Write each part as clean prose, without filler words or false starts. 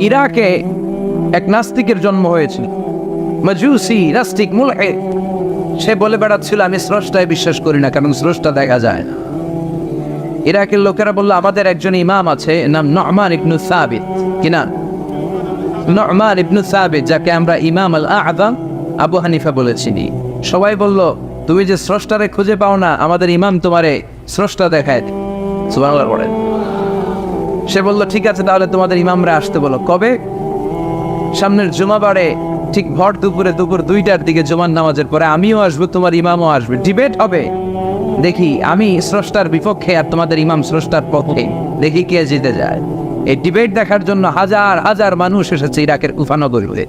ইরাকে এক নাস্তিকের জন্ম হয়েছিল, মাজুসি নাস্তিক মুলহিদ। সে বলে বেড়াচ্ছিল আমি স্রষ্টায় বিশ্বাস করি না, কারণ স্রষ্টা দেখা যায় না। ইরাকের লোকেরা বলল আমাদের একজন ইমাম আছে, নাম নু'মান ইবনে সাবিত। কি নাম? নু'মান ইবনে সাবিত, যাকে আমরা ইমাম আল আযম আবু হানিফা বলেছি। সবাই বলল তুমি যে স্রষ্টারে খুঁজে পাও না, আমাদের ইমাম তোমারে স্রষ্টা দেখায়। সুবহানাল্লাহ বলেন। সে বলল ঠিক আছে, তাহলে তোমাদের ইমামরা আসতে বলো। কবে? সামনের জুমাবারে ঠিক ভর দুপুরে, দুপুর 2টার দিকে জুমার নামাজের পরে আমিও আসবো, তোমার ইমামও আসবে, ডিবেট হবে। দেখি আমি স্রষ্টার বিপক্ষে আর তোমাদের ইমাম স্রষ্টার পক্ষে, দেখি কে জিতে যায়। এই ডিবেট দেখার জন্য হাজার হাজার মানুষ এসেছে ইরাকের কুফা নগরীতে।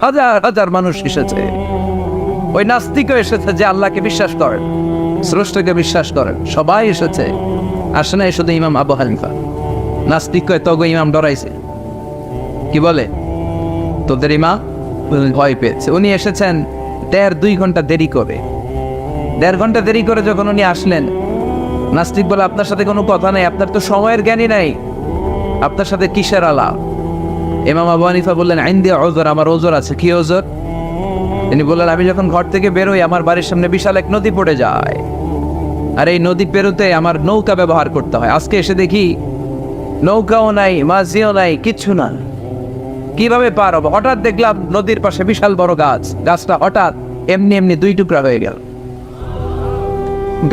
হাজার হাজার মানুষ এসেছে। ওই নাস্তিকও এসেছে যে আল্লাহকে বিশ্বাস করেন, স্রষ্টাকে বিশ্বাস করেন, সবাই এসেছে। আসে না শুধু ইমাম আবু হানিফা। নাস্তিক কয় তগো ইমাম ডরাইছে। কি বলে? তোদের ইমাম ভয় পেয়েছে। উনি এসেছেন 1.5-2 ঘন্টা দেরি করে। 1.5 ঘন্টা দেরি করে যখন উনি আসলেন, নাস্তিক বলে আপনার সাথে কোনো কথা নাই, আপনার তো সময়ের জ্ঞানই নাই, আপনার সাথে কিসের আলাপ? ইমাম আবু হানিফা বললেন ইনদি উযর, আমার ওজর আছে। কি ওজর? তিনি বললেন আমি যখন ঘর থেকে বেরোই আমার বাড়ির সামনে বিশাল এক নদী পড়ে যায়, আর এই নদী পেরোতে আমার নৌকা ব্যবহার করতে হয়। আজকে এসে দেখি নৌকাও নাই, মাঝিও নাই, কিচ্ছু না। কিভাবে পার হবো? হঠাৎ দেখলাম নদীর পাশে বিশাল বড় গাছ। গাছটা হঠাৎ এমনি এমনি 2 টুকরা হয়ে গেল।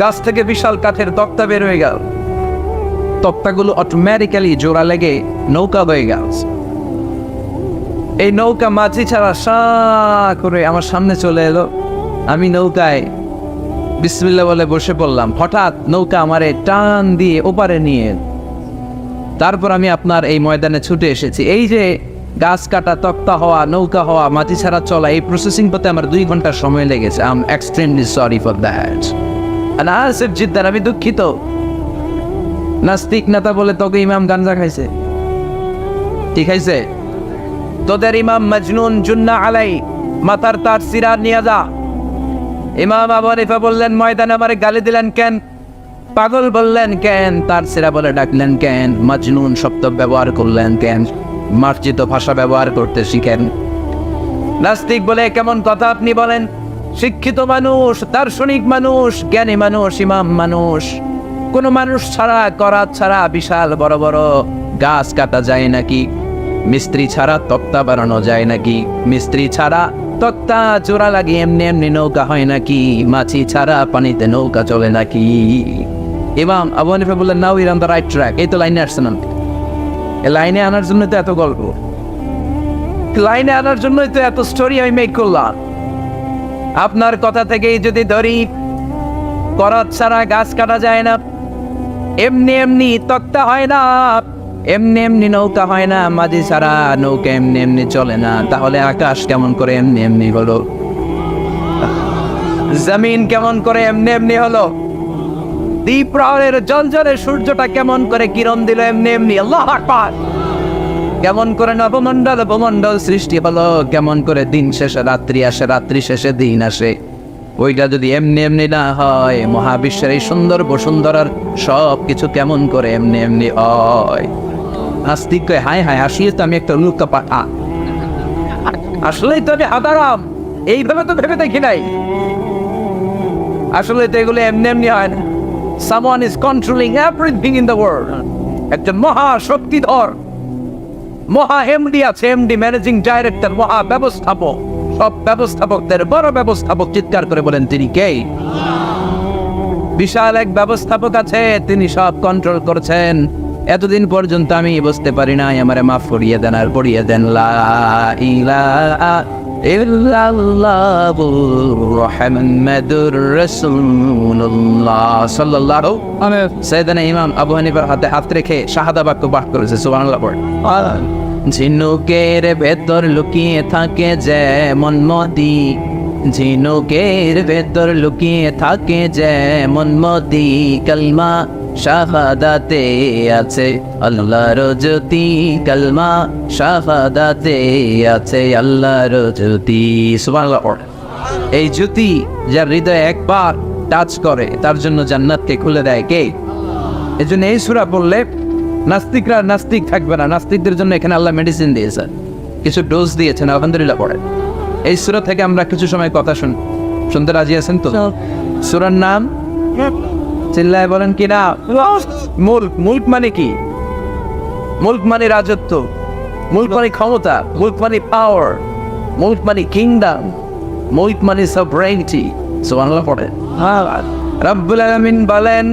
গাছ থেকে বিশাল কাঠের তক্তা বের হয়ে গেল। তক্তাগুলো অটোমেটিক্যালি জোড়া লেগে নৌকা হয়ে গেল। এই নৌকা মাঝি ছাড়া সা করে আমার সামনে চলে এলো। আমি নৌকায় বিসমিল্লাহ বলে বসে পড়লাম। হঠাৎ নৌকা আমারে টান দিয়ে ওপারে নিয়ে, তারপর আমি আপনার এই ময়দানে ছুটে এসেছি। এই যে গাছ কাটা, তক্তা হওয়া, নৌকা হওয়া, মাটি ছাড়া চলা, এই প্রসেসিং করতে আমার 2 ঘন্টা সময় লেগেছে। I am extremely sorry for that. Asif Jiddar, আমি দুঃখিত। নাস্তিক নেতা বলে তোকে ইমাম গাঞ্জা খাইছে। ঠিক খাইছে? তোদের ইমাম মজনুন, জুন্না আলাই, মাথার তার সিরা নিয়ে যা। ইমাম আবু হানিফা বললেন ময়দানে আমারে গালি দিলেন কেন? পাগল বললেন কেন? তার সিরা বলে ডাকলেন কেন? মজনুন শব্দ ব্যবহার করলেন কেন? মার্জিত ভাষা ব্যবহার করতে শিখেন। নাস্তিক বলে কেমন কথা আপনি বলেন? শিক্ষিত মানুষ, দার্শনিক মানুষ, জ্ঞানী মানুষ, ইমাম মানুষ, কোন মানুষ ছাড়া, করাত ছাড়া বিশাল বড় বড় গাছ কাটা যায় নাকি? মিস্ত্রি ছাড়া তক্তা বানানো যায় নাকি? মিস্ত্রি ছাড়া তক্তা জোড়া লাগিয়ে এমনি এমনি নৌকা হয় নাকি? মাছি ছাড়া পানিতে নৌকা চলে নাকি? ইমাম আবু হানিফা বললেন now you on the right track. এই তো লাইনে আসছেন। এই লাইনে আনার জন্য তো এত গল্প, লাইনে আনার জন্যই তো এত স্টোরি আমি মেক করলাম। আপনার কথা থেকেই যদি ধরি, করাত ছাড়া গাছ কাটা যায় না, এমনি এমনি তক্তা হয় না, এমনি এমনি নৌকা হয় না, মাঝি ছাড়া নৌকা এমনি এমনি চলে না, তাহলে আকাশ কেমন করে এমনি এমনি হলো? জমিন কেমন করে এমনি এমনি হলো? দ্বীপ প্রহরের জলজলে সূর্যটা কেমন করে কিরণ দিল এমনি এমনি? আল্লাহু আকবার! কেমন করে নবমণ্ডল উপমণ্ডল সৃষ্টি হলো? কেমন করে দিন শেষে রাত্রি আসে, রাত্রি শেষে দিন আসে? ওইটা যদি এমনি এমনি না হয়, মহাবিশ্বের এই সুন্দর বসুন্ধরার সব কিছু কেমন করে এমনি এমনি হয়? নাস্তিক কয় হায় হায়, আসলে তো আমি একটা লুকা পাঠা, আসলেই তো আমি হাদারাম, এইভাবে তো ভেবে দেখি নাই। আসলে তো এগুলো এমনি এমনি হয় না। Someone is controlling everything in the world. একজন মহা শক্তিধর, মহা এমডি আছে, এমডি ম্যানেজিং ডাইরেক্টর, মহা ব্যবস্থাপক, সব ব্যবস্থাপকদের বড় ব্যবস্থাপক। চিৎকার করে বলেন তিনি কে? বিশাল এক ব্যবস্থাপক আছে, তিনি সব কন্ট্রোল করছেন। এতদিন পর্যন্ত আমি বুঝতে পারি নাই, আমারে মাফ করিয়ে দেন আর পড়িয়ে দেন লা ইলাহা ইল্লাল্লাহু মুহাম্মাদুর রাসূলুল্লাহ সাল্লাল্লাহু আলাইহি সাইয়েদনা ইমাম আবু হানিফার হাতে হাত রেখে শাহাদা বাক্য পাঠ করেছে। সুবহানাল্লাহ পড়ে। ঝিনুকের ভেতর লুকিয়ে থাকে যেমন মদি, ঝিনুকের ভেতর লুকিয়ে থাকে যেমন মদি, কালমা শাহাদাতে আছে আল্লাহর জ্যোতি, কালমা শাহাদাতে আছে আল্লাহর জ্যোতি। সুবহানাল্লাহ। এই জ্যোতি যার হৃদয়ে একবার টাচ করে তার জন্য জান্নাতকে খুলে দেয় কে? এজন্য এই সূরা পড়লে নাস্তিকরা নাস্তিক থাকবে না। নাস্তিকদের জন্য এখানে আল্লাহ মেডিসিন দিয়েছেন, কিছু ডোজ দিয়েছেন। আলহামদুলিল্লাহ পড়ে। এই সূরা থেকে আমরা কিছু সময় কথা শুনতে রাজি আছেন তো? সূরার নাম চিল্লায় বলেন কি না? মুলক। মুলক মানে কি? মুলক মানে রাজত্ব, মুলক মানে ক্ষমতা, মুলক মানে পাওয়ার, মুলক মানে কিংডম, মুলক মানে সভরেনিটি। সুবহানাল্লাহ পড়ে। রব্বুল আলামিন বলেন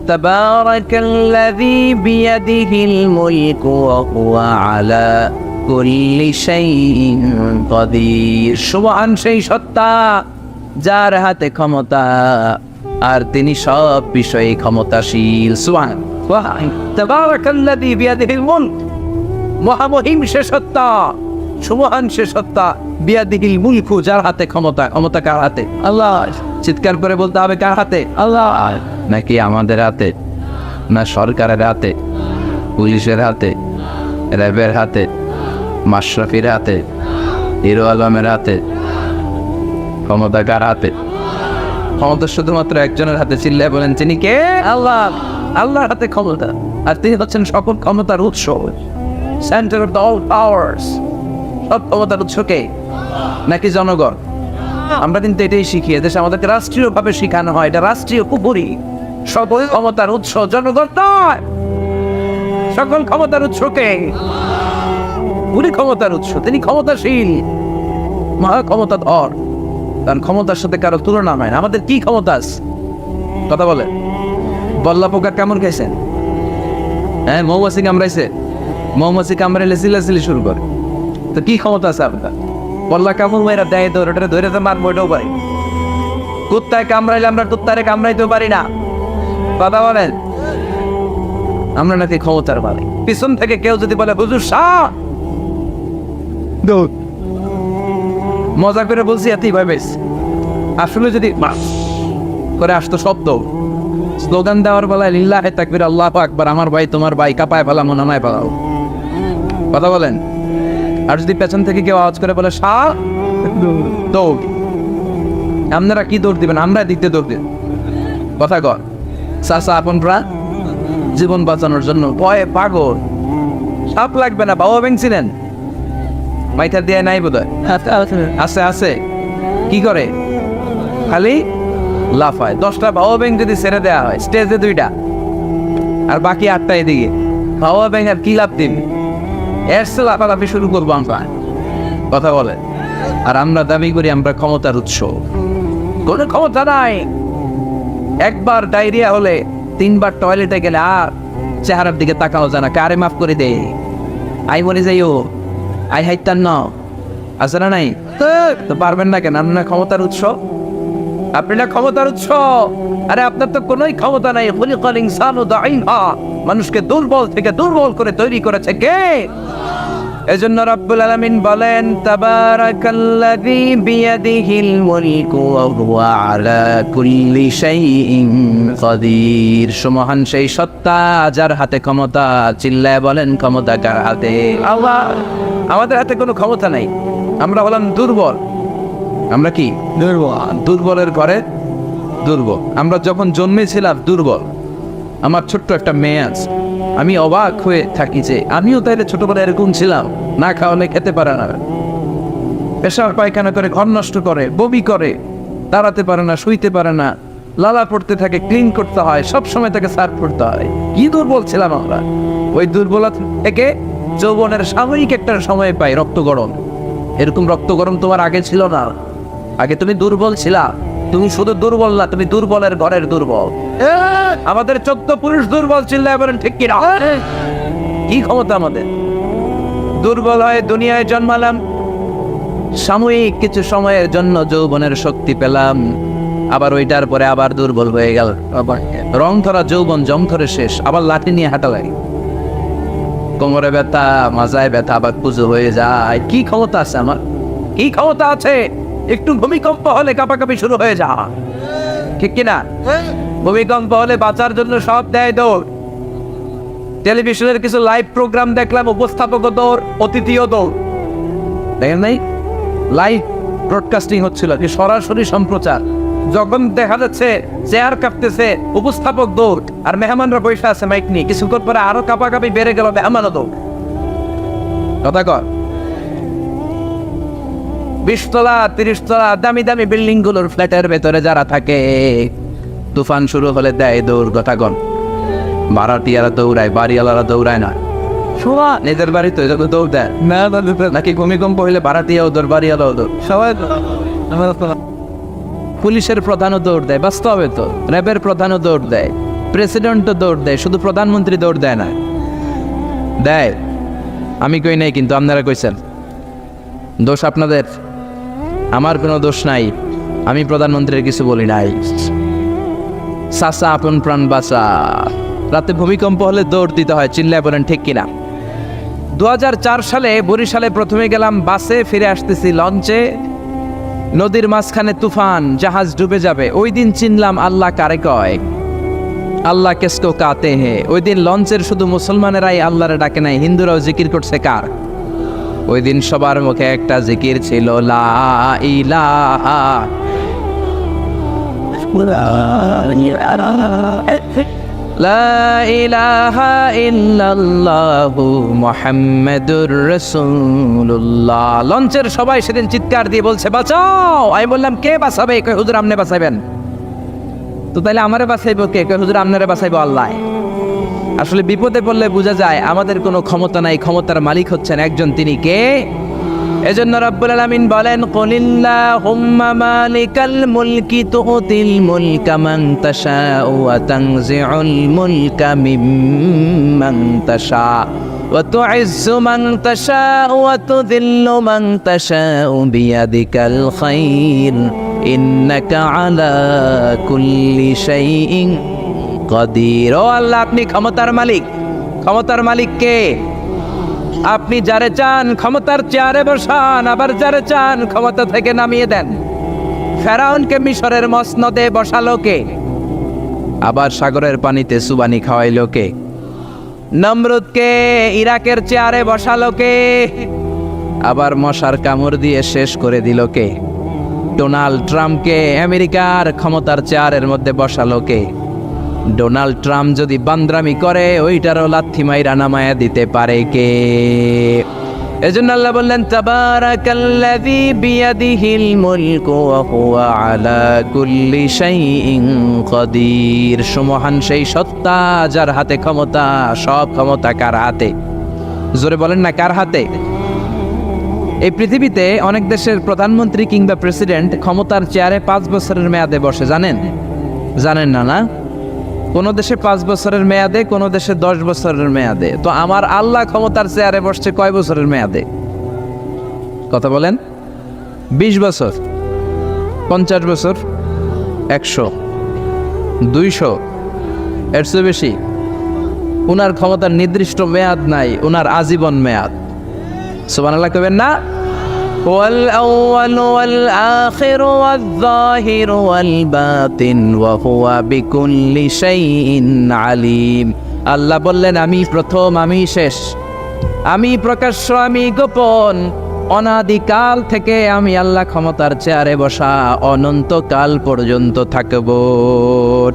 তাবারাকাল্লাযী বিয়াদিহিল মুলকু ওয়া হুয়া আলা কুল্লি শাইইন কাদির। সুবহান সেই সত্তা যার হাতে ক্ষমতা আর তিনি সব বিষয়ে ক্ষমতাশীল। সুবহান। তাবারাকাল্লাযী বিয়াদিহিল মুলক, মহামহিম সে সত্তা, সুবহান সে সত্তা, বিয়াদিহিল মুলকু যার হাতে ক্ষমতা। ক্ষমতা কার হাতে? আল্লাহ। চিৎকার করে বলতে হবে কার হাতে? আল্লাহ। নাকি আমাদের হাতে? না সরকারের হাতে, পুলিশের হাতে, র্যাবের হাতে, মাশরাফির হাতে, হিরো আলমের হাতে? ক্ষমতা কার হাতে? ক্ষমতা শুধুমাত্র একজনের হাতে। চিল্লায় বলেন তিনি কে? আল্লাহ। আল্লাহর হাতে ক্ষমতা, আর তিনি হচ্ছেন সকল ক্ষমতার উৎস, centre of the all powers. সব ক্ষমতার উৎস কে? নাকি জনগণ? আমরা কিন্তু এটাই শিখি, এদেশে আমাদেরকে রাষ্ট্রীয়ভাবে শিখানো হয় এটা রাষ্ট্রীয় কুপুরি। সকল ক্ষমতার উৎস জনগণ নয়, সকল ক্ষমতার উৎস কে? উনি ক্ষমতার উৎস, তিনি ক্ষমতাশীল, মহা ক্ষমতাধর, তার ক্ষমতার সাথে কারো তুলনা হয় না। আমাদের কি ক্ষমতা আছে? কথা বলে। বল্লা পোকা কেমন খাইছেন? হ্যাঁ, মৌমাছি কামড়াইছে, মৌমাছি কামড়াইলে চিল্লাচিল্লি শুরু করে। তো কি ক্ষমতা আছে আপনার? বল্লা কামড় মেয়েরা দেয় তো ওটা ধরে তো মারবো, এটাও পারি। কুত্তায় কামড়াইলে আমরা কুত্তারে কামড়াইতেও পারি না। কথা বলেন। আমরা নাকি ক্ষমতার মালিক। পিছন থেকে কেউ যদি বলে হুজুর শাহ, মজা করে বলছি এতই ভাই বেশ, আসলে যদি করে আসতো শব্দ, স্লোগান দেওয়ার বেলায় লিল্লাহে তাকবীর আল্লাহু আকবার, আমার ভাই তোমার ভাই, কাপায় ফেলামো নামায় ফেলাও। কথা বলেন। আর যদি পেছন থেকে কেউ আওয়াজ করে বলে শাহ, দৌড়। আপনারা কি দৌড় দিবেন? আমরা দিতে দৌড় দিন। কথা কর। চাচা আপনরা জীবন বাঁচানোর জন্য ভয়ে পাগল। সাপ লাগবে না, বাবা ভেঙছিলেন মাইথার দিয়ে নাই বোধ হয়। আছে আছে। কি করে? খালি লাফায়। 10টা বাবা ব্যাং যদি ছেড়ে দেওয়া হয় স্টেজে 2টা আর বাকি 8টা এদিকে, বাবা ব্যাং আর কি লাভ দিন? এর সে লাফালাফি শুরু করবো আমরা। কথা বলে। আর আমরা দাবি করি আমরা ক্ষমতার উৎস। কোনো ক্ষমতা নাই। একবার ডায়রিয়া হলে 3বার টয়লেটে গেলে আর চেহারার দিকে তাকানো যায় না। কারে মাফ করে দে, আই মরে যাইও, আই হাইতান না, আছে না নাই? তো পারবেন না কেন? আপনার ক্ষমতার উৎস, আপনি না ক্ষমতার উৎস। আরে আপনার তো কোনোই ক্ষমতা নাই। খুলিকাল ইনসানু দাঈফা, মানুষকে দুর্বল থেকে দুর্বল করে তৈরি করেছে কে? এজন্য রব্বুল আলামিন বলেন তাবারাকাল্লাযী বিয়াদিহিল মুলকু ওয়া হুয়া আলা কুল্লি শাইইন কাদির। সুমহান সেই সত্তা যার হাতে ক্ষমতা। চিল্লায় বলেন ক্ষমতা কার হাতে? আল্লাহ। আমাদের হাতে কোনো ক্ষমতা নাই। আমরা হলাম দুর্বল। আমরা কি? দুর্বল। দুর্বলের ঘরে দুর্বল। আমরা যখন জন্মেছিলাম দুর্বল। আমার ছোট্ট একটা মেয়ে আছে, আমি অবাক হয়ে থাকি যে আমিও তাইলে ছোটবেলায় এরকম ছিলাম। না খাওয়ালে খেতে পারে না, পেশাব পায়খানা করে, ঘর নষ্ট করে, বমি করে, দাঁড়াতে পারে না, শুইতে পারে না, লালা পড়তে থাকে, ক্লিন করতে হয়, সব সময় তাকে সার্ভ করতে হয়। কি দুর্বল ছিলাম আমরা। ওই দুর্বলতা থেকে যৌবনের সাময়িক একটা সময় পাই রক্ত গরম। এরকম রক্ত গরম তোমার আগে ছিল না। আগে তুমি দুর্বল ছিলা। তুমি শুধু দুর্বল না, তুমি দুর্বলের ঘরের দুর্বল। আমাদের 14 পুরুষ দুর্বল। চিল্লায় বলেন ঠিক কিনা? কি ক্ষমতা আমাদের? দুর্বল হয়ে দুনিয়ায় জন্মালাম, সাময়িক কিছু সময়ের জন্য যৌবনের শক্তি পেলাম, আবার ওইটার পরে আবার দুর্বল হয়ে গেল। রং ধরা যৌবন জং ধরে শেষ, আবার লাঠি নিয়ে হাঁটা লাগে, কোমরে ব্যথা, মাজায় ব্যথা, আবার পুজো হয়ে যায়। কি ক্ষমতা আছে আমার? কি ক্ষমতা আছে? একটু ভূমিকম্প হলে কাঁপাকাঁপি শুরু হয়ে যা, ঠিক কিনা? ভূমিকম্প হলে বাঁচার জন্য সব দেয় দৌড়। টেলিভিশনের কিছু লাইভ প্রোগ্রাম দেখলাম, উপস্থাপক দৌড়, অতিথিও দৌড়। দেখেন নাই? লাইভ ব্রডকাস্টিং হচ্ছিল, সরাসরি সম্প্রচার। যখন দেখা যাচ্ছে চেয়ার কাঁপতেছে, উপস্থাপক দৌড়, আর মেহমানরা বসে আছে মাইক নিয়ে, কিছুক্ষণ পরে আরো কাঁপাকাঁপি বেড়ে গেল, মেহমানও দৌড়। কথা কর, 20 তলা 30 তলা দামি দামি বিল্ডিং গুলোর ফ্ল্যাটের ভেতরে যারা থাকে, তুফান শুরু হলে দেয় দৌড়। কথা কন, ভাড়াটিয়ারা দৌড়ায়, বাড়িওয়ালারা দৌড়ায় না। নিজের বাড়ি তো এজন্য দৌড় দেয় না, নাকি ভূমিকম্প হইলে ভাড়াটিয়াও দৌড়, বাড়িওয়ালাও দৌড়, সবাই। পুলিশের প্রধানও দৌড় দেয়, বাস্তবে তো র্যাবের প্রধানও দৌড় দেয়, প্রেসিডেন্টও দৌড় দেয়, শুধু প্রধানমন্ত্রী দৌড় দেয় না। দেয়, আমি কই নাই, কিন্তু আপনারা কইছেন। দোষ আপনাদের, আমার কোনো দোষ নাই। আমি প্রধানমন্ত্রীর কিছু বলি নাই। চাচা আপন প্রাণ বাঁচা, রাতে ভূমিকম্প হলে দৌড় দিতে হয়, চিল্লায় বলেন ঠিক কিনা। 2004 সালে বরিশালে প্রথমে গেলাম বাসে, ফিরে আসতেছি লঞ্চে, নদীর মাঝখানে তুফান, জাহাজ ডুবে যাবে। ওই দিন চিনলাম আল্লাহ কারে কয়, আল্লাহ কেসকো কাতে হে। ওই দিন লঞ্চের শুধু মুসলমানেরাই আল্লাহরে ডাকে নাই, হিন্দুরাও জিকির করছে কার। ওই দিন সবার মুখে একটা জিকির ছিল, লা ইলাহা লা ইলাহা ইল্লাল্লাহু মুহাম্মাদুর রাসূলুল্লাহ। লঞ্চের সবাই সেদিন চিৎকার দিয়ে বলছে বাঁচাও। আমি বললাম কে বাঁচাবে? কই হুজুর আপনি বাঁচাবেন। তো তাইলে আমারে বাঁচাইবো কে? কই হুজুর আপনারে বাঁচাইবো আল্লাহ। আসলে বিপদে পড়লে বোঝা যায় আমাদের কোনো ক্ষমতা নাই, ক্ষমতার মালিক হচ্ছেন একজন, তিনি কে? এজন্য রব্বুল আলামিন বলেন, কুলিল্লাহুম্মা মালিকাল মুলকি তুতিল মুলকা মান তাশাউ ওয়া তানজিউল মুলকা মিম্মান তাশা ওয়া তুইজ্জু মান তাশাউ ওয়া তুযিল্লু মান তাশাউ বিয়াদিকাল খায়র ইন্নাকা আলা কুল্লি শাইইন কাদির। ও আল্লাহ, আপনি ক্ষমতার মালিক। ক্ষমতার মালিক কে? আপনি যারে চান ক্ষমতার চেয়ারে বসান, আবার যারে চান ক্ষমতা থেকে নামিয়ে দেন। ফেরাউনকে মিশরের মসনদে বসালো কে? আবার সাগরের পানিতে সুবানি খাওয়াইলো কে? নমরুদকে ইরাকের চেয়ারে বসালো কে? আবার মশার কামড় দিয়ে শেষ করে দিল কে? ডোনাল্ড ট্রাম্পকে আমেরিকার ক্ষমতার চেয়ারের মধ্যে বসালো কে? ডোনাল্ড ট্রাম্প যদি বান্দ্রামি করে, ওইটারও লাথি মাইরা নামায়া দিতে পারে কে? এজন্য আল্লাহ বললেন, তাবারাকাল্লাযী বিয়াদিহিল মুলকু ওয়া হুয়া আলা কুল্লি শাইইন কাদির। সুমহান সেই সত্তা যার হাতে ক্ষমতা, সব ক্ষমতা কার হাতে? জোরে বলেন না, কার হাতে? এই পৃথিবীতে অনেক দেশের প্রধানমন্ত্রী কিংবা প্রেসিডেন্ট ক্ষমতার চেয়ারে 5 বছরের মেয়াদে বসে, জানেন? জানেন না? না, কোন দেশে 5 বছরের মেয়াদে, কোন দেশে 10 বছরের মেয়াদে। তো আমার আল্লাহ ক্ষমতার চেয়ারে বসছে কয় বছরের মেয়াদে? কথা বলেন। 20 বছর, 50 বছর, 100, 200, এর চেয়ে বেশি? উনার ক্ষমতার নির্দিষ্ট মেয়াদ নাই, উনার আজীবন মেয়াদ। সুবহানাল্লাহ কইবেন না? ওয়াল আউয়াল ওয়াল আখির ওয়াল যাহির ওয়াল বাতিন ওয়া হুয়া বিকুল্লি শাইইন আলিম। আল্লাহ বললেন, আমি প্রথম, আমি শেষ, আমি প্রকাশ্য, আমি গোপন। অনাদিকাল থেকে আমি আল্লাহ ক্ষমতার চেয়ারে বসা, অনন্তকাল পর্যন্ত থাকব।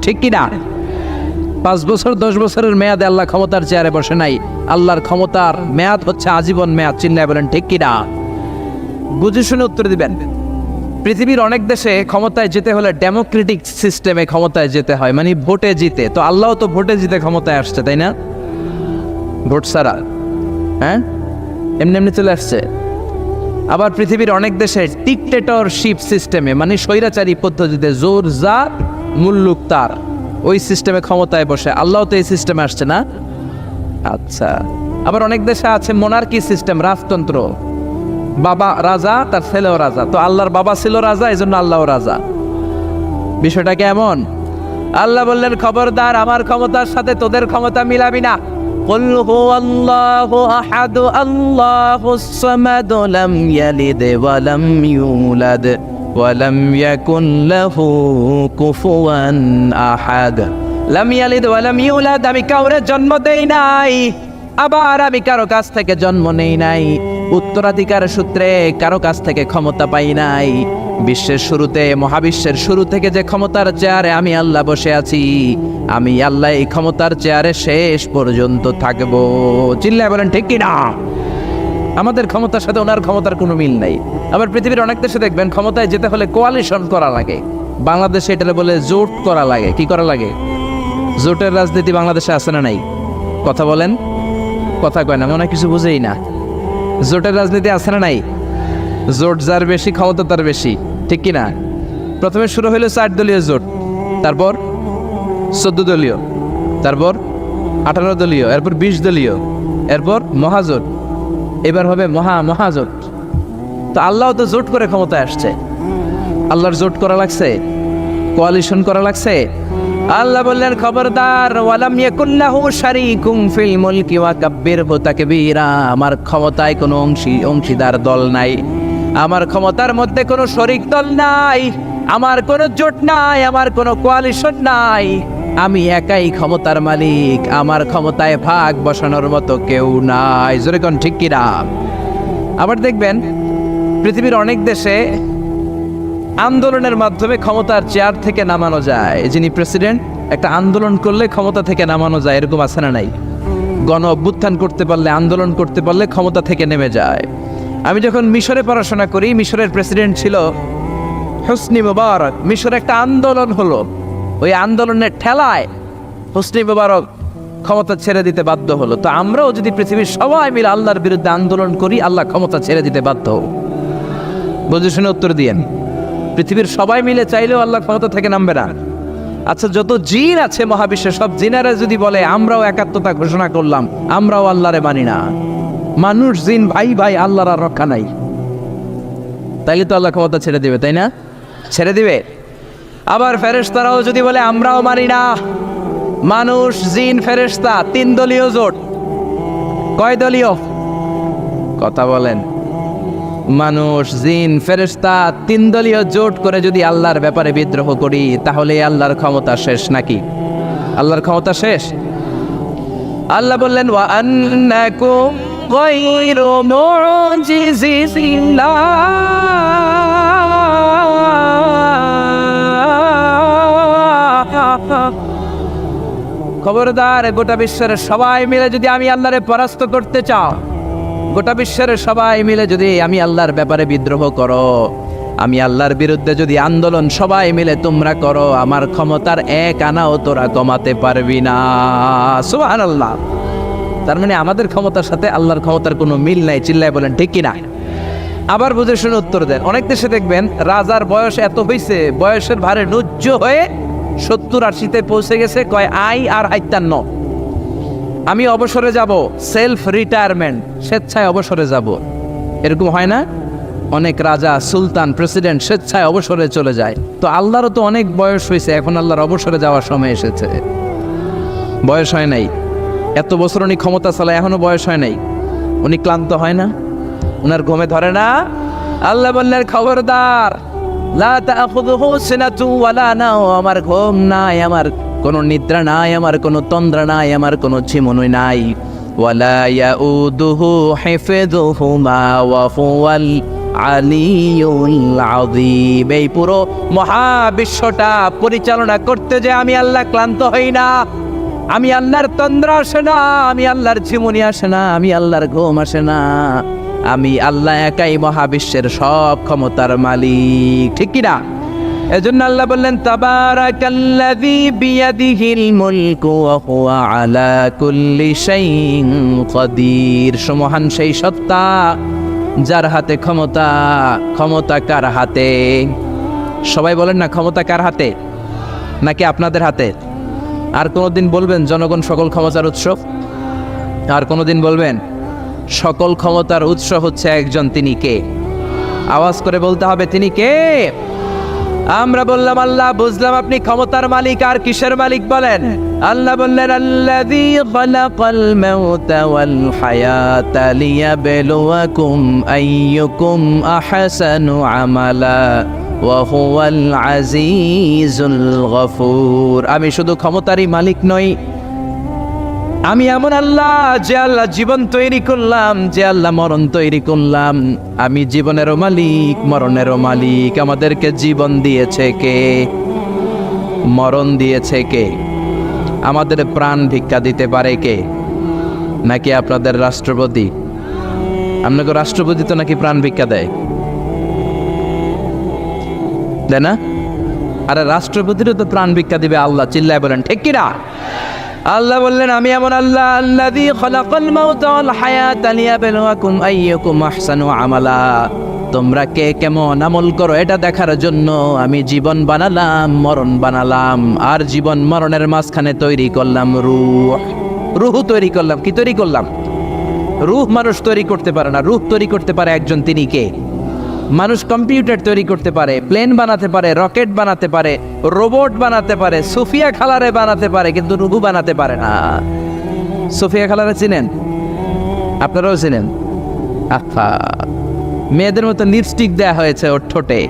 ঠিক কি না? 5 বছর 10 বছরের মেয়াদে আল্লাহ ক্ষমতার চেয়ারে বসে নাই। আল্লাহর ক্ষমতার মেয়াদ হচ্ছে আজীবন মেয়াদ। চিল্লায় বলেন ঠিক কি না? বুঝে শুনে উত্তর দিবেন। পৃথিবীর অনেক দেশে ক্ষমতায় যেতে হলে ডেমোক্রেটিক সিস্টেমে ক্ষমতায় যেতে হয়, মানে ভোটে জিতে। তো আল্লাহ তো ভোটে জিতে ক্ষমতায় আসছে, তাই না? ভোট ছাড়া, হ্যাঁ, এমনি এমনি চলে আসছে। আবার পৃথিবীর অনেক দেশে ডিক্টেটরশিপ সিস্টেমে, মানে স্বৈরাচারী পদ্ধতিতে, জোর যার মুল্লুক তার, ওই সিস্টেমে ক্ষমতায় বসে। আল্লাহ তো এই সিস্টেমে আসছে না? আচ্ছা। আবার অনেক দেশে আছে মোনার্কি সিস্টেম, রাজতন্ত্র, বাবা রাজা, তার ছেলেও রাজা। তো আল্লাহর বাবা ছিল রাজা, এই জন্য আল্লাহও রাজা। বিষয়টা কেমন? আল্লাহ বললেন, খবরদার, আমার ক্ষমতার সাথে তোদের ক্ষমতা মিলাবি না। কুল হুয়াল্লাহু আহাদ আল্লাহুস সামাদ লাম ইয়ালিদ ওয়া লাম ইউলাদ ওয়া লাম ইয়াকুন লাহু কুফুয়ান আহাদ। লাম ইয়ালিদ ওয়া লাম ইউলাদ, আমি কাউরে জন্ম দেই নাই, আবার আমি কারো কাছ থেকে জন্ম নেই নাই। উত্তরাধিকার সূত্রে কারো কাছ থেকে ক্ষমতা পাই নাই। বিশ্বের শুরুতে, মহাবিশ্বের শুরু থেকে যে ক্ষমতার চেয়ারে আমি আল্লাহ বসে আছি, আমি আল্লাহ এই ক্ষমতার চেয়ারে শেষ পর্যন্ত থাকবো। চিল্লায় বলেন ঠিক কি না? আমাদের ক্ষমতার সাথে ওনার ক্ষমতার কোনো মিল নাই। আবার পৃথিবীর অনেক দেশে দেখবেন ক্ষমতায় যেতে হলে কোয়ালিশন করা লাগে। বাংলাদেশে এটা বলে জোট করা লাগে। কি করা লাগে? জোটের রাজনীতি বাংলাদেশে আছে না নাই? কথা বলেন, কথা কয় না, মনে হয় কিছু বুঝেই না। জোটের রাজনীতি আছে না নাই? জোট যার বেশি ক্ষমতা তার বেশি, ঠিক কি না? প্রথমে শুরু হলো 4 দলীয় জোট, তারপর 14 দলীয়, তারপর 18 দলীয়, এরপর 20 দলীয়, এরপর মহাজোট, এবার হবে মহাজোট। তো আল্লাহ তো জোট করে ক্ষমতায় আসছে। আল্লাহর জোট করা লাগছে, কোয়ালিশন করা লাগছে। আল্লাহ বললেন খবরদার, ওয়ালাম ইয়াকুল্লাহু শারীকুম ফিল মুলকি ওয়া কাব্বিরহু তাকবীরা। আমার ক্ষমতায় কোনো অংশীদার দল নাই, আমার ক্ষমতার মধ্যে কোনো শরিক দল নাই, আমার কোনো জোট নাই, আমার কোনো কোয়ালিশন নাই। আমি একাই ক্ষমতার মালিক, আমার ক্ষমতায় ভাগ বসানোর মতো কেউ নাই। জোরে কোন ঠিক কি না? আবার দেখবেন পৃথিবীর অনেক দেশে আন্দোলনের মাধ্যমে ক্ষমতার চেয়ার থেকে নামানো যায়। যিনি প্রেসিডেন্ট, একটা আন্দোলন করলে ক্ষমতা থেকে নামানো যায়, এরকম আছে না নাই? গণ অভ্যুত্থান করতে পারলে, আন্দোলন করতে পারলে ক্ষমতা থেকে নেমে যায়। আমি যখন মিশরে পড়াশোনা করি, মিশরের প্রেসিডেন্ট ছিল হোসনি মুবারক। মিশরে একটা আন্দোলন হলো, ওই আন্দোলনের ঠেলায় হোসনি মুবারক ক্ষমতা ছেড়ে দিতে বাধ্য হলো। তো আমরাও যদি পৃথিবীর সবাই মিলে আল্লাহর বিরুদ্ধে আন্দোলন করি, আল্লাহ ক্ষমতা ছেড়ে দিতে বাধ্য। বুঝে শুনে উত্তর দিয়েন। পৃথিবীর সবাই মিলে চাইলেও আল্লাহ ক্ষমতা থেকে নামবে না। আচ্ছা, যত জিন আছে মহাবিশ্বে, সব জিনেরা যদি বলে আমরাও একাত্মতা ঘোষণা করলাম, আমরাও আল্লাহরে মানি না, মানুষ জিন ভাই ভাই, আল্লাহর আর রক্ষা নাই, তাইলে তো আল্লাহ ক্ষমতা ছেড়ে দিবে, তাই না? ছেড়ে দিবে। আবার ফেরেশতারাও যদি বলে আমরাও মানি না, মানুষ জিন ফেরেশতা 3 দলীয় জোট। কয় দলীয়? কথা বলেন। মানুষ জিন ফেরেশতা 3 দলীয় জোট করে যদি আল্লাহর ব্যাপারে বিদ্রোহ করি, তাহলে আল্লাহর ক্ষমতা শেষ নাকি? আল্লাহর ক্ষমতা শেষ? আল্লাহ বললেন ওয়া আন্নাকুম গায়রু মুজিজিল্লাহ। খবরদার, গোটা বিশ্বের সবাই মিলে যদি আমি আল্লাহরে পরাস্ত করতে চাও, গোটা বিশ্বের সবাই মিলে যদি আমি আল্লাহর ব্যাপারে বিদ্রোহ করো, আমি আল্লাহর বিরুদ্ধে যদি আন্দোলন সবাই মিলে তোমরা করো, আমার ক্ষমতার 1 আনাও তোরা কমাতে পারবি না। সুবহানাল্লাহ। তার মানে আমাদের ক্ষমতার সাথে আল্লাহর ক্ষমতার কোনো মিল নাই। চিল্লায় বলেন ঠিক কিনা? আবার বুঝে শুনে উত্তর দেন। অনেক দেশে দেখবেন রাজার বয়স এত হয়েছে, বয়সের ভারে নুজ্জ হয়ে 70-80-তে পৌঁছে গেছে, কয় আই আর হাইতান্ন, আমি অবসরে যাব, সেলফ রিটায়ারমেন্ট, স্বেচ্ছায় অবসরে যাব। এরকম হয় না? অনেক রাজা, সুলতান, প্রেসিডেন্ট স্বেচ্ছায় অবসরে চলে যায়। তো আল্লাহরও তো অনেক বয়স হয়েছে, এখন আল্লাহর অবসরে যাওয়ার সময় এসেছে। বয়স হয় নাই, এত বছর উনি ক্ষমতা চালায়, এখনো বয়স হয় নাই। উনি ক্লান্ত হয় না? উনার ঘুমে ধরে না? আল্লাহ বললেন খবরদার, লা তাখুযুহু সিনাতু ওয়ালা নাওম। আমার ঘুম নাই, আমার কোনো নিদ্রা নাই, আমার কোনো তন্দ্রা নাই, আমার কোনো ঝিমুনি নাই। ওয়ালা ইয়াউদুহু হিফযুহুমা ওয়া হুয়াল আলিয়ুল আযীম। এই পুরো মহাবিশ্বটা পরিচালনা করতে যে আমি আল্লাহ ক্লান্ত হই না, আমি আল্লাহর তন্দ্রা আসে না, আমি আল্লাহর ঝিমুনি আসে না, আমি আল্লাহর ঘুম আসে না। আমি আল্লাহ একাই মহাবিশ্বের সব ক্ষমতার মালিক, ঠিক কি না? এজন্য আল্লাহ বললেন তাবারাকাল্লাযী বিয়াদিহিল মুলকু ওয়া হুয়া আলা কুল্লি শাইইন কাদির। সুমহান সেই সত্তা যার হাতে ক্ষমতা। ক্ষমতা কার হাতে? সবাই বলেন না, ক্ষমতা কার হাতে? নাকি আপনাদের হাতে? আর কোনোদিন বলবেন জনগণ সকল ক্ষমতার উৎস? আর কোনোদিন বলবেন সকল ক্ষমতার উৎস হচ্ছে একজন, তিনি কে? আওয়াজ করে বলতে হবে, তিনি কে? আমরা বললাম আল্লাহ, বুঝলাম আপনি ক্ষমতার মালিক, আর কিসের মালিক বলেন? আল্লাহ বললেন আল্লাযী খালাকাল মাউতা ওয়াল হায়াতা লিয়াবলুয়াকুম আইয়ুকুম আহসানু আমালা ওয়া হুয়াল আজিজুল গফুর। আমি শুধু ক্ষমতারই মালিক নই, আমি এমন আল্লাহ, যে আল্লাহ জীবন তৈরি করলাম, যে আল্লাহ মরণ তৈরি করলাম। আমি জীবনেরও মালিক, মরণেরও মালিক। আমাদেরকে জীবন দিয়েছে কে? মরণ দিয়েছে কে? আমাদের প্রাণ ভিক্ষা দিতে পারে কে? নাকি আপনাদের রাষ্ট্রপতি? আপনাকে রাষ্ট্রপতি তো নাকি প্রাণ ভিক্ষা দেয়, দেয় না? আরে রাষ্ট্রপতিরও তো প্রাণ ভিক্ষা দিবে আল্লাহ। চিল্লায় বলেন ঠিক কিনা? আল্লাহ বললেন, আমি এমন আল্লাহ, আল্লাযী খালাকাল মাউতা ওয়াল হায়াতা লিয়াবলুয়াকুম আইয়ুকুম আহসানু আমালা। তোমরা কে কেমন আমল করো এটা দেখার জন্য আমি জীবন বানালাম, মরণ বানালাম, আর জীবন মরণের মাঝখানে তৈরি করলাম রূহ। রূহ তৈরি করলাম। কি তৈরি করলাম? রূহ মানুষ তৈরি করতে পারে না, রূহ তৈরি করতে পারে একজন। তিনি কে? মানুষ কম্পিউটার তৈরি করতে পারে, প্লেন বানাতে পারে, রকেট বানাতে পারে, রোবট বানাতে পারে, সুফিয়া খালারে বানাতে পারে, কিন্তু রুহু বানাতে পারে না। সুফিয়া খালারে চিনেন? আপনারাও চিনেন? আহা, মেয়েদের মতো লিপস্টিক দেয়া হয়েছে ওর ঠোঁটে,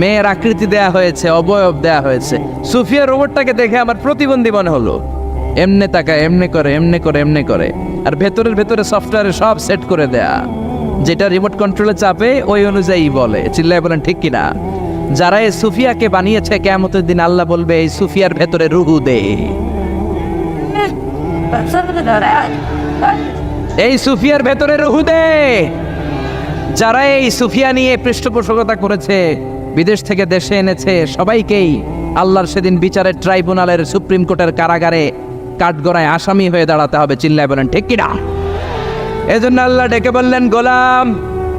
মেয়ের আকৃতি দেয়া হয়েছে, অবয়ব দেয়া হয়েছে। সুফিয়া রোবটটাকে দেখে আমার প্রতিবন্ধী মনে হলো। এমনে তাকায়, এমনে করে, এমনে করে, এমনে করে, আর ভেতরে সফটওয়্যারে সব সেট করে দেয়া, যেটা রিমোট কন্ট্রোলে চাপে ওই অনুযায়ী বলে। চিল্লায় বলেন ঠিক কিনা? যারা এই সুফিয়াকে বানিয়েছে, কিয়ামতের দিন আল্লাহ বলবে, এই সুফিয়ার ভেতরে রুহু দে, এই সুফিয়ার ভেতরে রুহু দে। যারা এই সুফিয়া নিয়ে পৃষ্ঠপোষকতা করেছে, বিদেশ থেকে দেশে এনেছে, সবাইকেই আল্লাহর সেদিন বিচারের ট্রাইব্যুনালের, সুপ্রিম কোর্টের কারাগারে কাঠগড়ায় আসামি হয়ে দাঁড়াতে হবে। চিল্লায় বলেন ঠিক কিনা? এজন্য আল্লাহ ডেকে বললেন, গোলাম,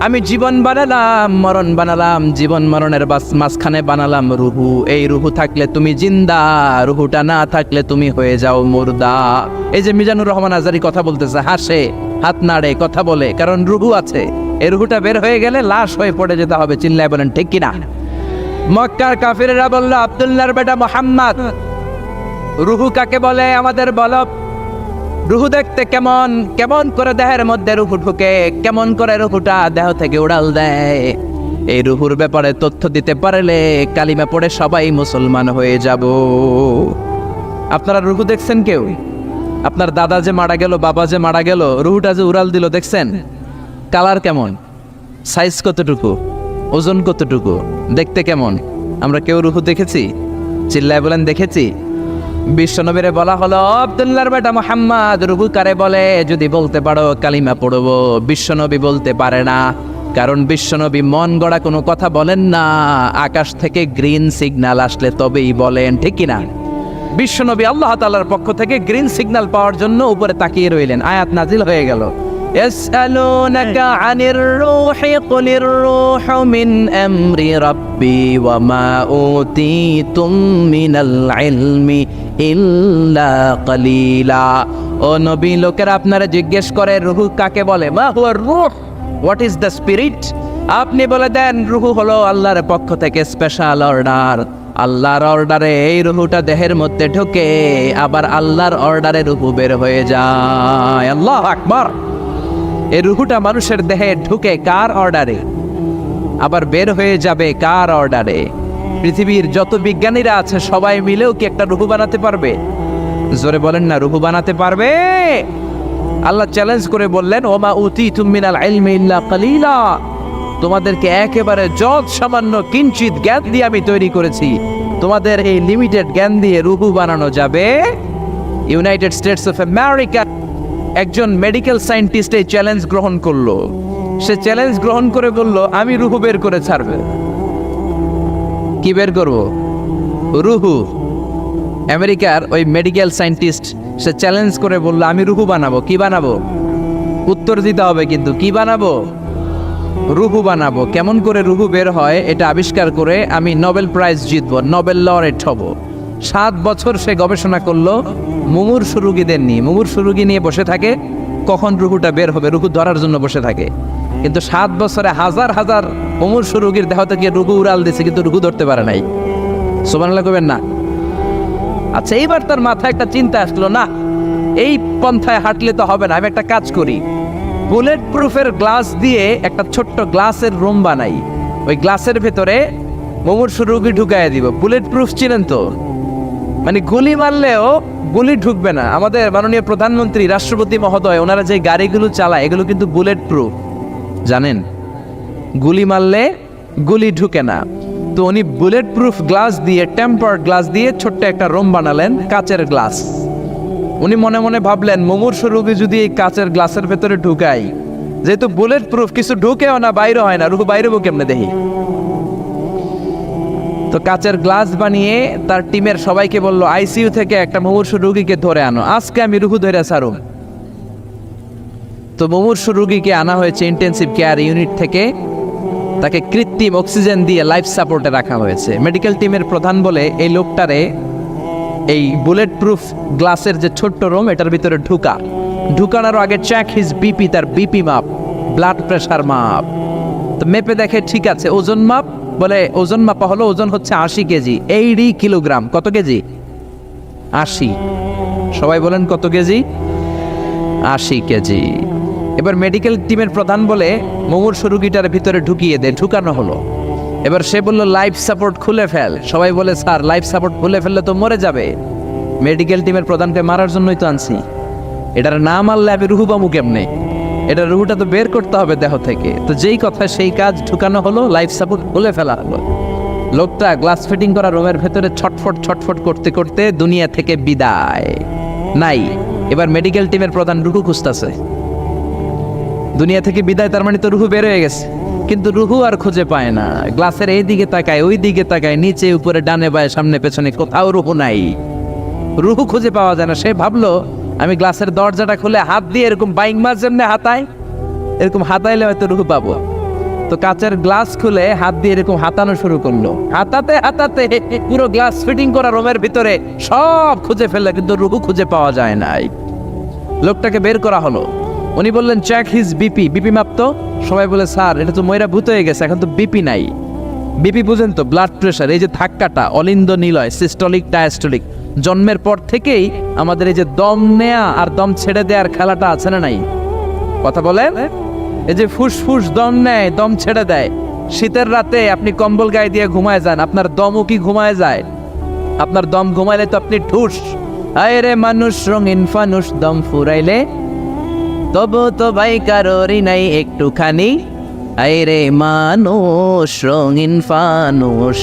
আমি জীবন বানালাম, মরণ বানালাম, জীবন মরণের মাঝখানে বানালাম রুহু। এই রুহু থাকলে তুমি জিন্দা, রুহুটা না থাকলে তুমি হয়ে যাও মুর্দা। এই যে মিজানুর রহমান আজারি কথা বলতেছে, হাসে, হাত নাড়ে, কথা বলে, কারণ রুহু আছে। এই রুহুটা বের হয়ে গেলে লাশ হয়ে পড়ে যেতে হবে। চিল্লায় বলেন ঠিক কিনা? মক্কার কাফিরেরা বলল, আব্দুল্লাহর বেটা মুহাম্মদ, রুহু কাকে বলে আমাদের বলো। রুহু দেখতে কেমন? কেমন করে দেহের মধ্যে রুহু ঢুকে, কেমন করে রুহুটা দেহ থেকে উড়াল দেয়। এই রুহুর ব্যাপারে তথ্য দিতে পারলে কালিমা পড়ে সবাই মুসলমান হয়ে যাব। আপনারা রুহু দেখছেন কেউ? আপনার দাদা যে মারা গেল, বাবা যে মারা গেল, রুহুটা যে উড়াল দিল, দেখছেন? কালার কেমন? সাইজ কতটুকু? ওজন কতটুকু? দেখতে কেমন? আমরা কেউ রুহু দেখেছি? চিল্লায় বলেন দেখেছি? বিশ্বনবীরে বলা হলো, আব্দুল্লাহর বেটা মুহাম্মদ, রুহু কারে বলে? যদি বলতে পারো কালিমা পড়বো। বিশ্বনবী বলতে পারে না, কারণ বিশ্বনবী মন গড়া কোনো কথা বলেন না। আকাশ থেকে গ্রিন সিগন্যাল আসলে তবেই বলেন, ঠিক কিনা? বিশ্বনবী আল্লাহ তাআলার পক্ষ থেকে গ্রিন সিগন্যাল পাওয়ার জন্য উপরে তাকিয়ে রইলেন। আয়াত নাজিল হয়ে গেল, ইয়াসআলুনাকা আনির রূহি কুলির রূহু মিন আমরি রাব্বি ওয়া মা উতীতুম মিনাল ইলমি ইল্লা কালিলা। ও নবী, লোকেরা আপনারা জিজ্ঞেস করে রূহ কাকে বলে? মা হুয়া রূহ, হোয়াট ইজ দ্য স্পিরিট? আপনি বলে দেন, রূহ হলো আল্লাহর পক্ষ থেকে স্পেশাল অর্ডার। আল্লাহর অর্ডারে এই রূহটা দেহের মধ্যে ঢোকে, আবার আল্লাহর অর্ডারে রূহ বের হয়ে যায়। আল্লাহু আকবার। এই রূহটা মানুষের দেহে ঢুকে কার অর্ডারে? আবার বের হয়ে যাবে কার অর্ডারে? পৃথিবীর যত বিজ্ঞানীরা আছে সবাই মিলেও কি একটা রূহ বানাতে পারবে? জোরে বলেন না, রূহ বানাতে পারবে? আল্লাহ চ্যালেঞ্জ করে বললেন, ওমা উতীতুম মিনাল ইলমি ইল্লা কালিলা। তোমাদেরকে একেবারে যত সামান্য কিঞ্চিত জ্ঞান দিয়ে আমি তৈরি করেছি, তোমাদের এই লিমিটেড জ্ঞান দিয়ে রূহ বানানো যাবে? ইউনাইটেড স্টেটস অফ আমেরিকা একজন মেডিকেল সায়েন্টিস্ট এই চ্যালেঞ্জ গ্রহণ করলো। সে চ্যালেঞ্জ গ্রহণ করে বলল, আমি রুহু বের করে ছাড়বে। কি বের করব? রুহু। আমেরিকার ওই মেডিকেল সায়েন্টিস্ট সে চ্যালেঞ্জ করে বলল, আমি রুহু বানাবো। কি বানাবো? উত্তর দিতে হবে কিন্তু। কি বানাবো? রুহু বানাবো। কেমন করে রুহু বের হয় এটা আবিষ্কার করে আমি নোবেল প্রাইজ জিতবো, নোবেল লরেট হব। 7 বছর সে গবেষণা করলো মুমূর্ষু রোগীদের নিয়ে। মুমূর্ষু রোগী নিয়ে বসে থাকে, কখন রুহুটা বের হবে, রুহু ধরার জন্য বসে থাকে। কিন্তু 7 বছরে হাজার হাজার মুমূর্ষু রোগীর দেহ থেকে রুহু উড়াল দিয়েছে, কিন্তু রুহু ধরতে পারে নাই। সুবহানাল্লাহ কইবেন না? আচ্ছা, এইবার তার মাথায় একটা চিন্তা আসলো, না এই পন্থায় হাঁটলে তো হবে না, আমি একটা কাজ করি। বুলেট প্রুফের গ্লাস দিয়ে একটা ছোট্ট গ্লাসের রুম বানাই, ওই গ্লাসের ভেতরে মুমূর্ষু রোগী ঢুকাইয়া দিব। বুলেট প্রুফ চিনেন তো? মানে গুলি মারলেও গুলি ঢুকবে না। আমাদের মাননীয় প্রধানমন্ত্রী, রাষ্ট্রপতি মহোদয়, ওনারা যে গাড়িগুলো চালায় এগুলো কিন্তু বুলেট প্রুফ, জানেন? গুলি মারলে গুলি ঢুকে না। তো উনি বুলেট প্রুফ গ্লাস দিয়ে, টেম্পার্ড গ্লাস দিয়ে ছোট্ট একটা রুম বানালেন, কাচের গ্লাস। উনি মনে মনে ভাবলেন, মুমূর্ষু রোগী যদি এই কাচের গ্লাসের ভেতরে ঢুকাই, যেহেতু বুলেট প্রুফ, কিছু ঢুকেও না, বাইরে হয় না, রুহু বাইরে কেমনে দেখি। তো কাচের গ্লাস বানিয়ে তার টিমের সবাইকে বলল, আইসিইউ থেকে একটা মুমূর্ষু রোগীকে ধরে আনো, আজকে আমি রুহু ধরে ছাড়ুম। তো মুমূর্ষু রোগীকে আনা হয়েছে ইন্টেন্সিভ কেয়ার ইউনিট থেকে, তাকে কৃত্রিম অক্সিজেন দিয়ে লাইফ সাপোর্টে রাখা হয়েছে। মেডিকেল টিমের প্রধান বলে, এই লোকটারে এই বুলেট প্রুফ গ্লাসের যে ছোট্ট রুম, এটার ভিতরে ঢুকানোর আগে চেক হিজ বিপি, তার বিপি মাপ, ব্লাড প্রেশার মাপ। তো মেপে দেখে ঠিক আছে। ওজন মাপ, বলে ওজন মাপা হলো, ওজন হচ্ছে 80 কেজি, 80 কিলোগ্রাম। কত কেজি? 80। সবাই বলেন কত কেজি? 80 কেজি। এবার মেডিকেল টিমের প্রধান বলে, মুমূর্ষু রোগীটার ভিতরে ঢুকিয়ে দে। ঢুকানো হলো। এবার সে বলল, লাইফ সাপোর্ট খুলে ফেল। সবাই বলে, স্যার লাইফ সাপোর্ট খুলে ফেললে তো মরে যাবে। মেডিকেল টিমের প্রধানকে মারার জন্যই তো আনছি, এটার না মারলে আমি রুহু পামু কেমনে? এটা রুহুটা তো বের করতে হবে দেহ থেকে। তো যেই কথা সেই কাজ, ঢুকানো হলো, লাইফ সাপোর্ট খুলে ফেলা হলো। লোকটা গ্লাস ফিটিং করা রুমের ভেতরে ছটফট করতে করতে দুনিয়া থেকে বিদায় নাই। এবার মেডিকেল টিমের প্রধান রুহু খুঁজতেছে। দুনিয়া থেকে বিদায়, তার মানে তো রুহু বের হয়ে গেছে, কিন্তু রুহু আর খুঁজে পায় না। গ্লাসের এই দিকে তাকায়, ওই দিকে তাকায়, নিচে উপরে, ডানে বায়ে, সামনে পেছনে, কোথাও রুহু নাই। রুহু খুঁজে পাওয়া যায় না। সে ভাবলো, আমি গ্লাসের দরজাটা খুলে হাত দিয়ে এরকম বাইং মাছ যেমনি হাতায়, এরকম হাতাইলে হয়তো রুহু পাবো। তো কাচের গ্লাস খুলে হাত দিয়ে এরকম হাতানো শুরু করলো। হাতাতে হাতাতে পুরো গ্লাস ফিটিং করা রুমের ভিতরে সব খুঁজে ফেললো, কিন্তু রুহু খুঁজে পাওয়া যায় নাই। লোকটাকে বের করা হলো। উনি বললেন, চেক হিজ বিপি, বিপি মাপতো। সবাই বলে, স্যার এটা তো ময়রা ভূত হয়ে গেছে, এখন তো বিপি নাই। বিপি বুঝেন তো, ব্লাড প্রেশার। এই যে ধাক্কাটা, অলিন্দ নিলয়, সিস্টোলিক ডায়াস্টোলিক, জন্মের পর থেকেই আমাদের এই যে দম নেয়া আর দম ছেড়ে দেওয়ার খেলাটা আছে না নাই? কথা বলেন। এই যে ফুসফুস দম নেয়, দম ছেড়ে দেয়। শীতের রাতে আপনি কম্বল গায়ে দিয়ে ঘুমায় যান, আপনার দমও কি ঘুমায় যায়? আপনার দম ঘুমাইলে তো আপনি ঠুস। আয় রে মানুষ রঙিন ফানুস, দম ফুরাইলে তবু তো ভাই কারোরই নাই একটুখানি। আয় রে মানুষ রঙিন ফানুস,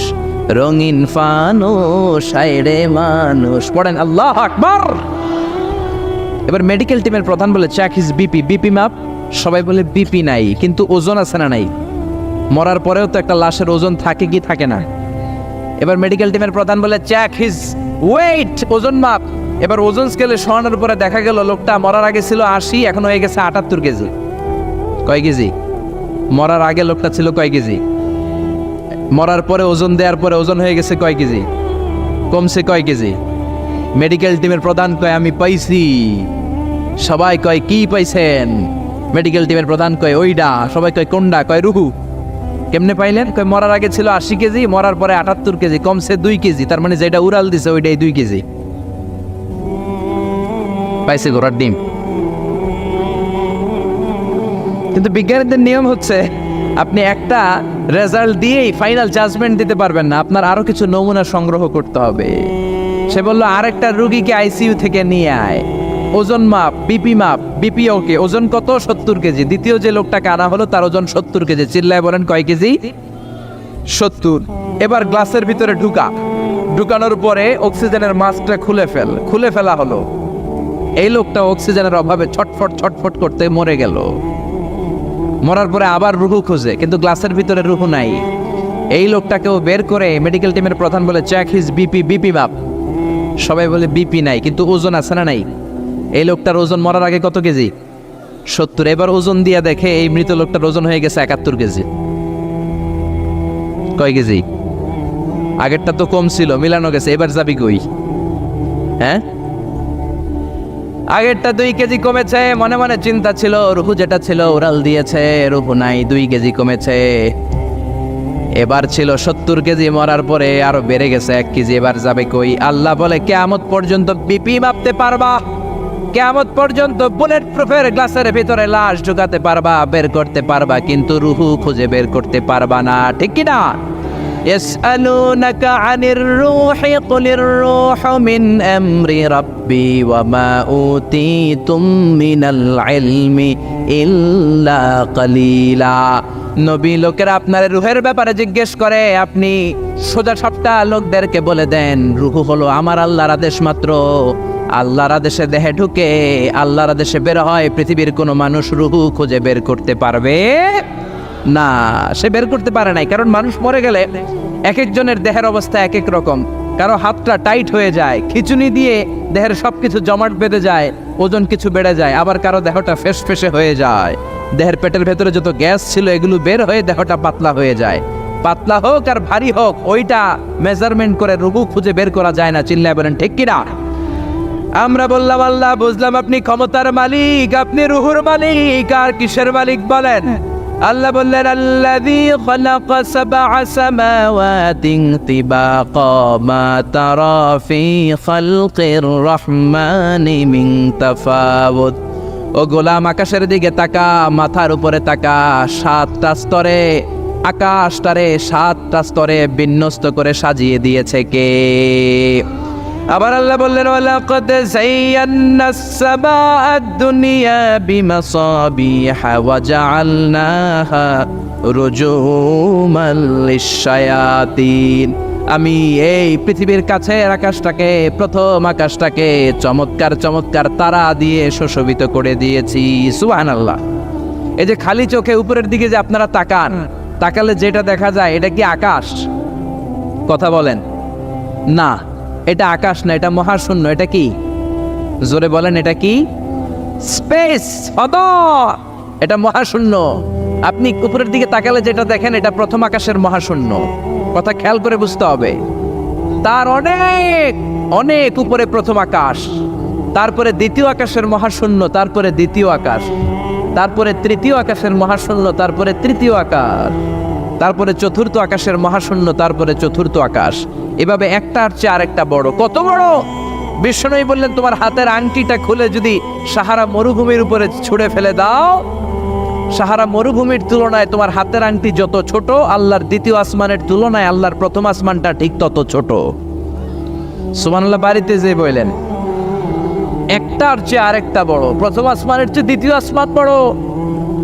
রঙিন ফানুস, আয় রে মানুষ। পড়েন আল্লাহু আকবার। এবার মেডিকেল টিমের প্রধান বলে, চেক হিজ বিপি, বিপি মাপ। সবাই বলে, বিপি নাই, কিন্তু ওজন আছে না নাই? মরার পরেও তো একটা লাশের ওজন থাকে কি থাকে না? এবার মেডিকেল টিমের প্রধান বলে, চেক হিজ ওয়েট, ওজন মাপ। এবার ওজন স্কেলে শোয়ানোর পরে দেখা গেল লোকটা মরার আগে ছিল 80, এখন হয়ে গেছে 78 কেজি। কয় কেজি? মরার আগে লোকটা ছিল কয় কেজি? মরার পরে ওজন দেওয়ার পরে ওজন হয়ে গেছে কয় কেজি? কমছে কয় কেজি? মেডিকেল টিমের প্রধান কয়, আমি পাইছি। সবাই কয়, কি পাইছেন? মেডিকেল টিমের প্রধান কয়, ওইডা। সবাই কয়, কোনডা? কয়, রুহু। কেমনে পাইলেন? কয়, মরার আগে ছিল 80 কেজি, মরার পরে 78 কেজি, কমছে 2 কেজি। তার মানে যেটা উড়াল দিছে ওইটাই 2 কেজি। পাইছে ঘোড়ার ডিম। কিন্তু বিজ্ঞানীদের নিয়ম হচ্ছে, আপনি একটা রেজাল্ট দিয়েই ফাইনাল জাজমেন্ট দিতে পারবেন না, আপনার আরো কিছু নমুনা সংগ্রহ করতে হবে। সে বলল, আরেকটা রোগীকে আইসিইউ থেকে নিয়ে আয়, ওজন মাপ, বিপি মাপ। বিপি ওকে, ওজন কত? 70 কেজি। দ্বিতীয় যে লোকটাকে আনা হলো তার ওজন 70 কেজি। চিল্লায় বলেন, কয় কেজি? 70। এবার গ্লাসের ভিতরে ঢুকানোর পরে অক্সিজেনের মাস্কটা খুলে ফেলা হলো। এই লোকটা অক্সিজেনের অভাবে ছটফট করতে মরে গেল। মরার পরে আবার রুহু খোঁজে, কিন্তু গ্লাসের ভিতরে রুহু নাই। এই লোকটাকেও বের করে মেডিকেল টিমের প্রধান বলে, চেক হিজ বিপি, বিপি মাপ। সবাই বলে, বিপি নাই, কিন্তু ওজন আছে না নাই? এই লোকটার ওজন মরার আগে কত কেজি? 70। এবার ওজন দিয়ে দেখে এই মৃত লোকটার ওজন হয়ে গেছে 71 কেজি। কয় কেজি? আগেরটা তো কম ছিল, মিলানো গেছে। এবার যাবি কই? হ্যাঁ, আগেরটা 2 কেজি কমেছে। মনে মনে চিন্তা ছিল, রুহু যেটা ছিল উড়াল দিয়েছে, রুহু নাই, 2 কেজি কমেছে। এবার ছিল 70 কেজি, মরার পরে আরো বেড়ে গেছে 1 কেজি। এবার যাবে কই? আল্লাহ বলে, কিয়ামত পর্যন্ত বিপি মাপতে পারবা, কিয়ামত পর্যন্ত বুলেট প্রুফের গ্লাসের ভিতরে লাশ ঢুকাতে পারবা, বের করতে পারবা, কিন্তু রুহু খুঁজে বের করতে পারবা না। ঠিক কি না? ইয়াসআলুনাকা আনির রূহি কুলির রূহু মিন আমরি রাব্বি ওয়া মা উতীতুম মিনাল ইলমি ইল্লা কালিলা। নবী লোকেরা আপনার রূহের ব্যাপারে জিজ্ঞেস করে, আপনি সোজা সাপটা লোকদেরকে বলে দেন, রূহ হলো আমার আল্লাহর আদেশ মাত্র। আল্লাহর আদেশে দেহে ঢুকে আল্লাহর আদেশে বের হয়। পৃথিবীর কোনো মানুষ রূহ খুঁজে বের করতে পারবে না, সে বের করতে পারে নাই। কারণ মানুষ মরে গেলে এক একজনের দেহের অবস্থা এক এক রকম। কারো হাতটা টাইট হয়ে যায়, খিচুনি দিয়ে দেহের সবকিছু জমাট বেঁধে যায়, ওজন কিছু বেড়ে যায়। আবার কারো দেহটা ফেসফেসে হয়ে যায়, দেহের পেটের ভেতরে যত গ্যাস ছিল এগুলো বের হয়ে দেহটা পাতলা হয়ে যায়। পাতলা হোক আর ভারী হোক, ওইটা মেজারমেন্ট করে রূহ খুঁজে বের করা যায় না। চিল্লায় বলেন ঠিক কিনা? আমরা বললাম আল্লাহ, বুঝলাম আপনি ক্ষমতার মালিক, আপনি রুহুর মালিক, আর কিসের মালিক বলেন? আল্লাহ বললেন, আল্লাযী খালাকা সাবআ সামাওয়াতিন তিবাকা মা তারা ফি খালকির রহমানি মিন তাফাউত। ও গোলাম, আকাশের দিকে তাকা, মাথার উপরে তাকা। 7টা স্তরে আকাশটারে 7টা স্তরে বিন্যস্ত করে সাজিয়ে দিয়েছে কে? আবার আল্লাহ বললেন, ওয়ালাকাদ যায়্যানাস সামাআদ দুনিয়া বিমাসাবিহা ওয়া জাআলনাহা রুজুমান লিশ-শায়াতিন। আমি এই পৃথিবীর কাছের আকাশটাকে, প্রথম আকাশটাকে চমৎকার চমৎকার তারা দিয়ে সুশোভিত করে দিয়েছি। সুবহানাল্লাহ। এই যে খালি চোখে উপরের দিকে যে আপনারা তাকান, তাকালে যেটা দেখা যায় এটা কি আকাশ? কথা বলেন না, এটা আকাশ না, এটা মহাশূন্য। এটা কি? জোরে বলেন, এটা কি? Space, father. এটা মহাশূন্য। আপনি উপরের দিকে তাকালে যেটা দেখেন এটা প্রথম আকাশের মহাশূন্য। কথা খেয়াল করে বুঝতে হবে। তার অনেক অনেক উপরে প্রথম আকাশ, তারপরে দ্বিতীয় আকাশের মহাশূন্য, তারপরে দ্বিতীয় আকাশ, তারপরে তৃতীয় আকাশের মহাশূন্য, তারপরে তৃতীয় আকাশ, তারপরে চতুর্থ আকাশের মহাশূন্য, তারপরে চতুর্থ আকাশ। এভাবে একটার চেয়ে আরেকটা বড়। কত বড়? বিষ্ণু বললেন, তোমার হাতের আংটিটা খুলে যদি সাহারা মরুভূমির উপরে ছুঁড়ে ফেলে দাও, সাহারা মরুভূমির তুলনায় তোমার হাতের আংটি যত ছোট, আল্লাহর দ্বিতীয় আসমানের তুলনায় আল্লাহর প্রথম আসমানটা ঠিক তত ছোট। সুবহানাল্লাহ। বাড়িতে যে বললেন, একটার চেয়ে আরেকটা বড়। প্রথম আসমানের চেয়ে দ্বিতীয় আসমান বড়,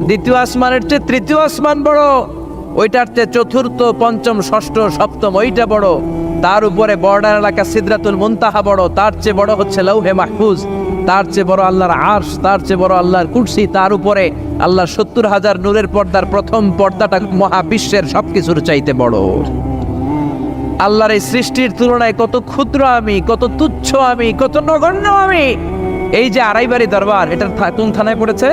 দ্বিতীয় আসমানের চেয়ে তৃতীয় আসমান বড়, ওইটার চেয়ে চতুর্থ, পঞ্চম, ষষ্ঠ, সপ্তম ওইটা বড়। তার উপরে বর্ডার এলাকা সিদরাতুল মুনতাহা বড়, তার চেয়ে বড় হচ্ছে লৌহে মাহফুজ, তার চেয়ে বড় আল্লাহর আরশ, তার চেয়ে বড় আল্লাহর কুরসি, তার উপরে আল্লাহর 70,000 নূরের পর্দার প্রথম পর্দাটা মহাবিশ্বের সবকিছুর চাইতে বড়। আল্লাহর এই সৃষ্টির তুলনায় কত ক্ষুদ্র আমি, কত তুচ্ছ আমি, কত নগণ্য আমি। এই যে আড়াইবাড়ি দরবার, এটার কোন থানায় পড়েছে?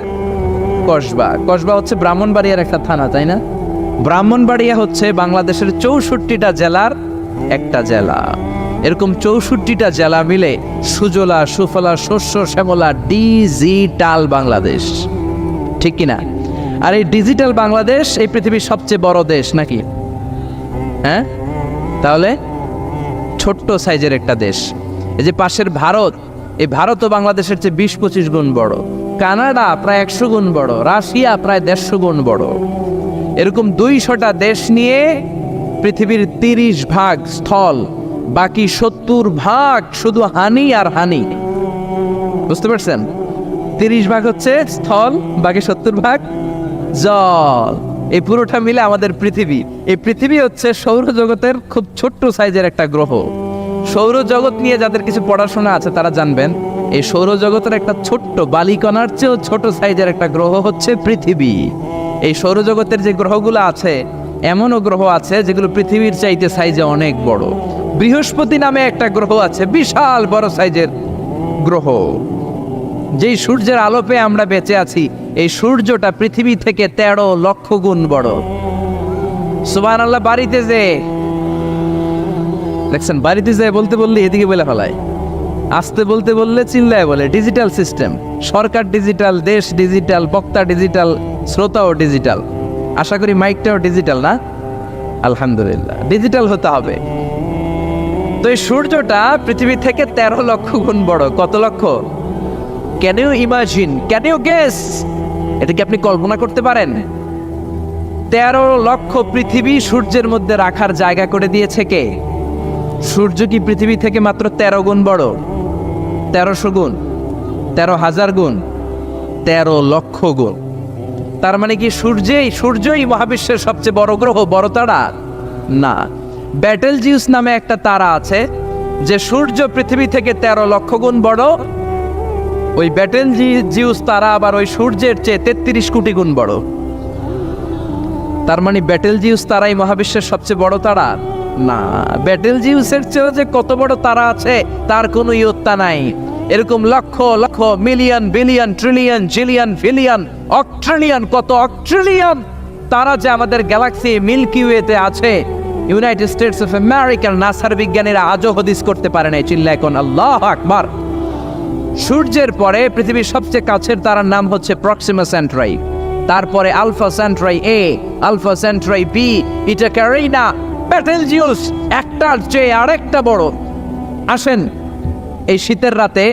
কসবা। কসবা হচ্ছে ব্রাহ্মণবাড়িয়ার একটা থানা, তাই না? ব্রাহ্মণবাড়িয়া হচ্ছে বাংলাদেশের 64টা জেলার একটা জেলা। এরকম 64টা জেলা মিলে সুজলা সুফলা শস্য শ্যামলা ডিজিটাল বাংলাদেশ, ঠিক কিনা? আর এই ডিজিটাল বাংলাদেশ এই পৃথিবীর সবচেয়ে বড় দেশ নাকি? হ্যাঁ, তাহলে ছোট্ট সাইজের একটা দেশ। এই যে পাশের ভারত, এই ভারতও বাংলাদেশের চেয়ে 20-25 গুণ বড়। কানাডা প্রায় 100 গুণ বড়, রাশিয়া প্রায় 150 গুণ বড়। এরকম 200টা দেশ নিয়ে পৃথিবীর 30 ভাগ স্থল, বাকি 70 ভাগ শুধু হানি আর হানি। বুঝতে পারছেন? 30 ভাগ হচ্ছে স্থল, বাকি 70 ভাগ জল। এই পুরোটা মিলে আমাদের পৃথিবী। এই পৃথিবী হচ্ছে সৌরজগতের খুব ছোট্ট সাইজের একটা গ্রহ। সৌরজগৎ নিয়ে যাদের কিছু পড়াশোনা আছে তারা জানবেন, এই সৌরজগতের একটা ছোট্ট বালিকণার চেয়েও ছোট সাইজের একটা গ্রহ হচ্ছে পৃথিবী। এই সৌরজগতের যে গ্রহগুলো আছে, এমনও গ্রহ আছে যেগুলো পৃথিবীর চাইতে সাইজে অনেক বড়। বৃহস্পতি নামে একটা গ্রহ আছে, বিশাল বড় সাইজের গ্রহ। যেই সূর্যের আলো পেয়ে আমরা বেঁচে আছি, এই সূর্যটা পৃথিবী থেকে 13 লক্ষ গুণ বড়। সুবহানাল্লাহ। বাড়িতে যে দেখছেন, বাড়িতে যে বলতে বললে এদিকে বলে ফেলায়, আসতে বলতে বললে চিল্লায় বলে। ডিজিটাল সিস্টেম, সরকার ডিজিটাল, দেশ ডিজিটাল, বক্তা ডিজিটাল, শ্রোতাও ডিজিটাল। আশা করি মাইকটাও ডিজিটাল না? আলহামদুলিল্লাহ, ডিজিটাল হতে হবে। তো এই সূর্যটা পৃথিবী থেকে 13 লক্ষ গুণ বড়। কত লক্ষ? Can you imagine, can you guess? এটা কি আপনি কল্পনা করতে পারেন? 13 লক্ষ পৃথিবী সূর্যের মধ্যে রাখার জায়গা করে দিয়েছে কে? সূর্য কি পৃথিবী থেকে মাত্র 13 গুণ বড়? 1300 গুণ, 13,000 গুণ, 13 লক্ষ গুণ। তার মানে কি সূর্যই মহাবিশ্বের সবচেয়ে বড় গ্রহ, বড় তারা? না, ব্যাটেলজিউস নামে একটা তারা আছে যে সূর্য পৃথিবী থেকে 13 লক্ষ গুণ বড়। ওই ব্যাটেলজিউস তারা আবার ওই সূর্যের চেয়ে 33 কোটি গুণ বড়। তার মানে ব্যাটেলজিউস তারাই মহাবিশ্বের সবচেয়ে বড় তারা? না, ব্যাটেলজিউসের চেয়েও যে কত বড় তারা আছে তার কোনো ইয়ত্তা নাই। এরকম lakh lakh, million, billion, trillion, zillion, billion, octillion, কত অক্ট্রিলিয়ন তারা যে আমাদের গ্যালাক্সি মিল্কি ওয়েতে আছে, ইউনাইটেড স্টেটস অফ আমেরিকার নাসার বিজ্ঞানীরা আজও হদিস করতে পারে নাই। চিল্লায় কোন আল্লাহু আকবার। সূর্যের পরে পৃথিবীর সবচেয়ে কাছের তারার নাম হচ্ছে প্রক্সিমা সেন্ট্রাই, তারপরে আলফা সেন্ট্রাই এ, আলফা সেন্ট্রাই বি, এটা ক্যারিনা, ব্যাটেলজিউস একটার চেয়ে আরেকটা বড়। আসেন এই শীতের রাতে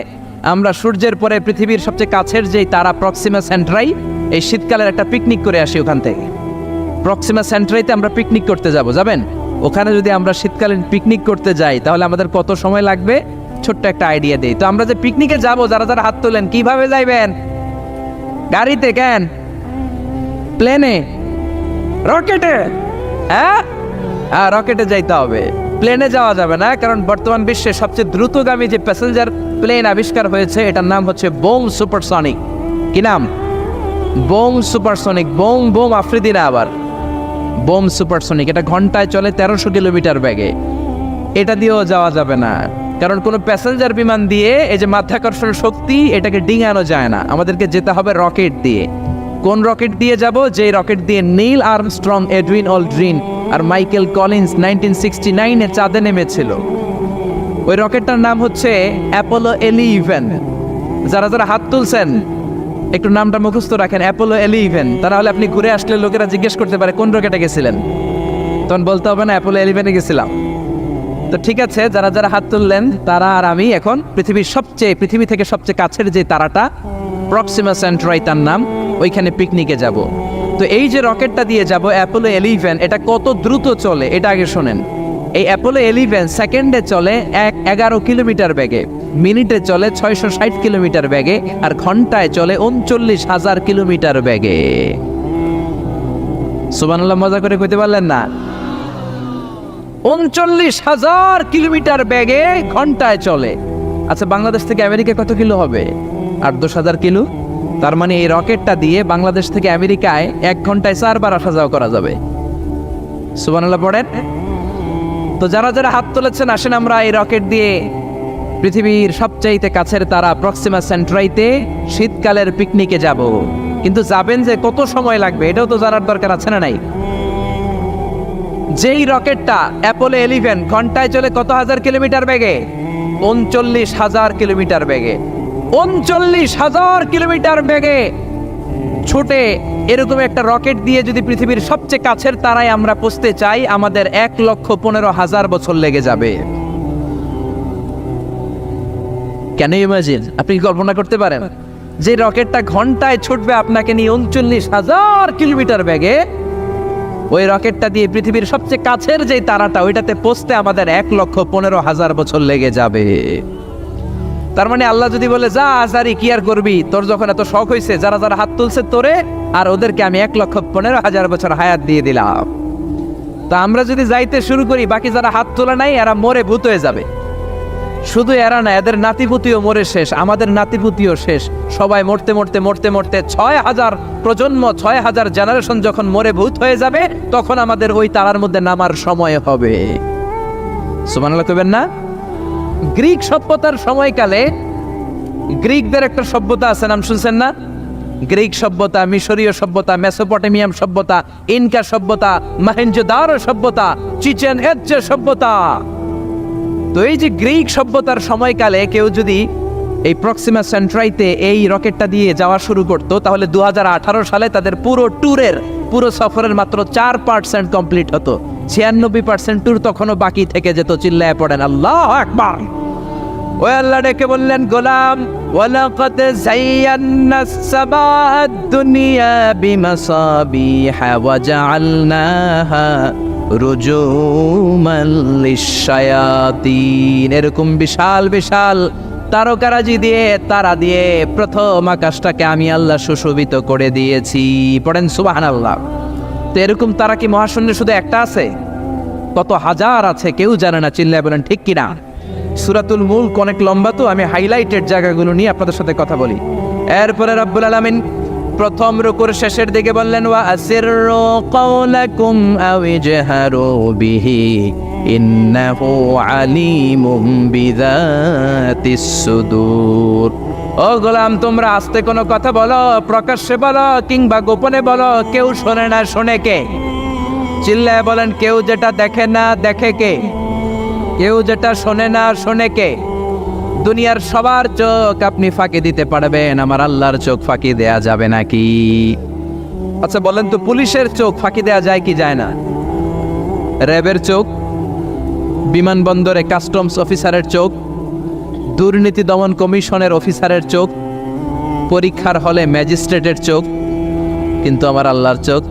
আমরা সূর্যের পরে পৃথিবীর সবচেয়ে কাছের যেই তারা প্রক্সিমা সেন্ট্রাই, এই শীতকালের একটা পিকনিক করে আসি ওখান থেকে। প্রক্সিমা সেন্ট্রাইতে আমরা পিকনিক করতে যাবেন? ওখানে যদি আমরা শীতকালীন পিকনিক করতে যাই তাহলে আমাদের কত সময় লাগবে? ছোট্ট একটা আইডিয়া দেই তো। আমরা যে পিকনিকে যাব, যারা যারা হাত তোলেন, কিভাবে যাইবেন? গাড়িতে? কেন? প্লেনে? রকেটে? হ্যাঁ, রকেটে যাইতে হবে, প্লেনে যাওয়া যাবে না। কারণ বর্তমান বিশ্বে সবচেয়ে দ্রুতগামী যে প্যাসেঞ্জার প্লেন আবিষ্কার হয়েছে এটার নাম হচ্ছে বোম সুপারসনিক। কি নাম? Bomb supersonic. Bomb bomb Afridi না, আবার বোম সুপারসনিক। এটা ঘন্টায় চলে 1300 কিলোমিটার বেগে। এটা দিয়েও যাওয়া যাবে না, কারণ কোনো প্যাসেঞ্জার বিমান দিয়ে এই যে মাধ্যাকর্ষণ শক্তি এটাকে ডিঙানো যায় না। আমাদেরকে যেতে হবে রকেট দিয়ে। কোন রকেট দিয়ে যাব? যে রকেট দিয়ে নীল আর্মস্ট্রং, এডউইন অলড্রিন আর মাইকেল কলিন্স 1969-এ চাঁদে নেমেছিল। ওই রকেটটার নাম হচ্ছে অ্যাপোলো 11। যারা যারা হাত তুলছেন একটু নামটা মুখস্থ রাখেন, অ্যাপোলো 11। তাহলে আপনি ঘুরে আসলে লোকেরা জিজ্ঞেস করতে পারে কোন রকেটে গেছিলেন, তখন বলতে হবে না অ্যাপোলো 11-এ গেছিলাম। তো ঠিক আছে, যারা যারা হাত তুললেন তারা আর আমি এখন পৃথিবী থেকে সবচেয়ে কাছের যে তারাটা প্রক্সিমা সেন্ট্রাই তার নাম, ওইখানে পিকনিকে যাব। তো এই যে রকেটটা দিয়ে যাব অ্যাপোলো 11, এটা কত দ্রুত চলে এটা আগে শোনেন। এই অ্যাপোলো 11 সেকেন্ডে চলে 11 কিলোমিটার বেগে, মিনিটে চলে 660 কিলোমিটার বেগে, আর ঘন্টায় চলে 39,000 কিলোমিটার বেগে। সুবহানাল্লাহ, মজা করে কইতে পারলেন না? 39,000 কিলোমিটার বেগে ঘন্টায় চলে। আচ্ছা, বাংলাদেশ থেকে আমেরিকা কত কিলো হবে? 8-10,000 কিলো। তার মানে এই রকেটটা দিয়ে বাংলাদেশ থেকে আমেরিকায় 1 ঘন্টায় 4 বার আসা যাওয়া করা যাবে। সুবহানাল্লাহ পড়েন। তো যারা যারা হাত তুলেছেন, আসেন আমরা এই রকেট দিয়ে পৃথিবীর সবচাইতে কাছের তারা প্রক্সিমা সেন্ট্রাইতে শীতকালের পিকনিকে যাব। কিন্তু যাবেন যে কত সময় লাগবে এটাও তো জানার দরকার আছে না নাই? যেই রকেটটা অ্যাপোলো 11 ঘন্টায় চলে কত হাজার কিলোমিটার বেগে? 39,000 কিলোমিটার বেগে। 39,000 কিলোমিটার বেগে ছুটে এরকম একটা রকেট দিয়ে যদি পৃথিবীর সবচেয়ে কাছের তারায় আমরা পৌঁছতে চাই, আমাদের 1,15,000 বছর লেগে যাবে। কেন ইমাজিন? আপনি কি কল্পনা করতে পারেন যে রকেটটা ঘন্টায় ছুটবে আপনাকে নিয়ে 39,000 কিলোমিটার বেগে, ওই রকেটটা দিয়ে পৃথিবীর সবচেয়ে কাছের যে তারাটা ওইটাতে পৌঁছতে আমাদের 1,15,000 বছর লেগে যাবে। তার মানে আল্লাহ যদি বলে যা আজারি কি আর করবি, তোর যখন এত শখ হয়েছে, যারা যারা হাত তুলছে তোরে আর ওদেরকে আমি 1,15,000 বছর হায়াত দিয়ে দিলাম। তা আমরা যদি যাইতে শুরু করি, বাকি যারা হাত তোলা নাই এরা মরে ভূত হয়ে যাবে। শুধু এরা না, এদের নাতিপুতিও মরে শেষ, আমাদের নাতিপুতিও শেষ। সবাই মরতে মরতে মরতে মরতে 6,000 প্রজন্ম, 6,000 জেনারেশন যখন মরে ভূত হয়ে যাবে, তখন আমাদের ওই তারার মধ্যে নামার সময় হবে। সুবহানাল্লাহ কইবেন না? গ্রিক সভ্যতার সময়কালে গ্রিকদের একটা সভ্যতা আছে, নাম শুনছেন না? গ্রিক সভ্যতা, মিশরীয় সভ্যতা, মেসোপটেমিয়াম সভ্যতা, ইনকা সভ্যতা, মহেঞ্জোদারো সভ্যতা, চিচেন ইৎজা সভ্যতা। তো এই যে গ্রিক সভ্যতার সময়কালে কেউ যদি এই প্রক্সিমা সেন্ট্রাইতে এই রকেটটা দিয়ে যাওয়া শুরু করতো, তাহলে 2018 সালে তাদের পুরো সফরের মাত্র 4% কমপ্লিট হতো। 96% ট্যুর তখনও বাকি থেকে যেত। চিল্লায় পড়েন আল্লাহু আকবার। ওই আল্লাহ ডেকে বললেন, গোলাম ওয়ালাকাদ যায়্যানাস সামাআদ দুনিয়া বিমাসাবিহা ওয়া জাআলনাহা রুজুমান লিশ-শায়াতিন। এরকম বিশাল বিশাল তারকারাজি দিয়ে, তারা দিয়ে প্রথম আকাশটাকে আমি আল্লাহ সুশোভিত করে দিয়েছি। পড়েন সুবহানাল্লাহ। তো এরকম তারা কি মহাশূন্যে শুধু একটা আছে? কত হাজার আছে কেউ জানে না। চিল্লায় বলেন ঠিক কিনা? সূরাতুল মুলক অনেক লম্বা, তো আমি হাইলাইটেড জায়গাগুলো নিয়ে আপনাদের সাথে কথা বলি। এরপরে রব্বুল আলামিন প্রথম রুকুর শেষের দিকে বললেন, ওয়া আসিররু কাওলাকুম আও ইজহারু বিহি ইন্নাহু আলিমুম বিযাতিস সুদূর। ও গোলাম, তোমরা আস্তে কোনো কথা বলো, প্রকাশ্যে বলো কিংবা গোপনে বলো, কেউ শোনে না, শোনে কে? চিল্লায় বলেন, কেউ যেটা দেখে না দেখে কে? কেউ যেটা শোনে না শোনে কে? দুনিয়ার সবার চোখ আপনি ফাঁকি দিতে পারবেন, আমার আল্লাহর চোখ ফাঁকি দেয়া যাবে নাকি? আচ্ছা বলেন তো, পুলিশের চোখ ফাঁকি দেয়া যায় কি যায় না? র্যাবের চোখ, বিমানবন্দরে কাস্টমস অফিসারের চোখ, দুর্নীতি দমন কমিশনের অফিসারের চোখ, পরীক্ষার হলে ম্যাজিস্ট্রেটের চোখ, কিন্তু আমার আল্লাহর চোখ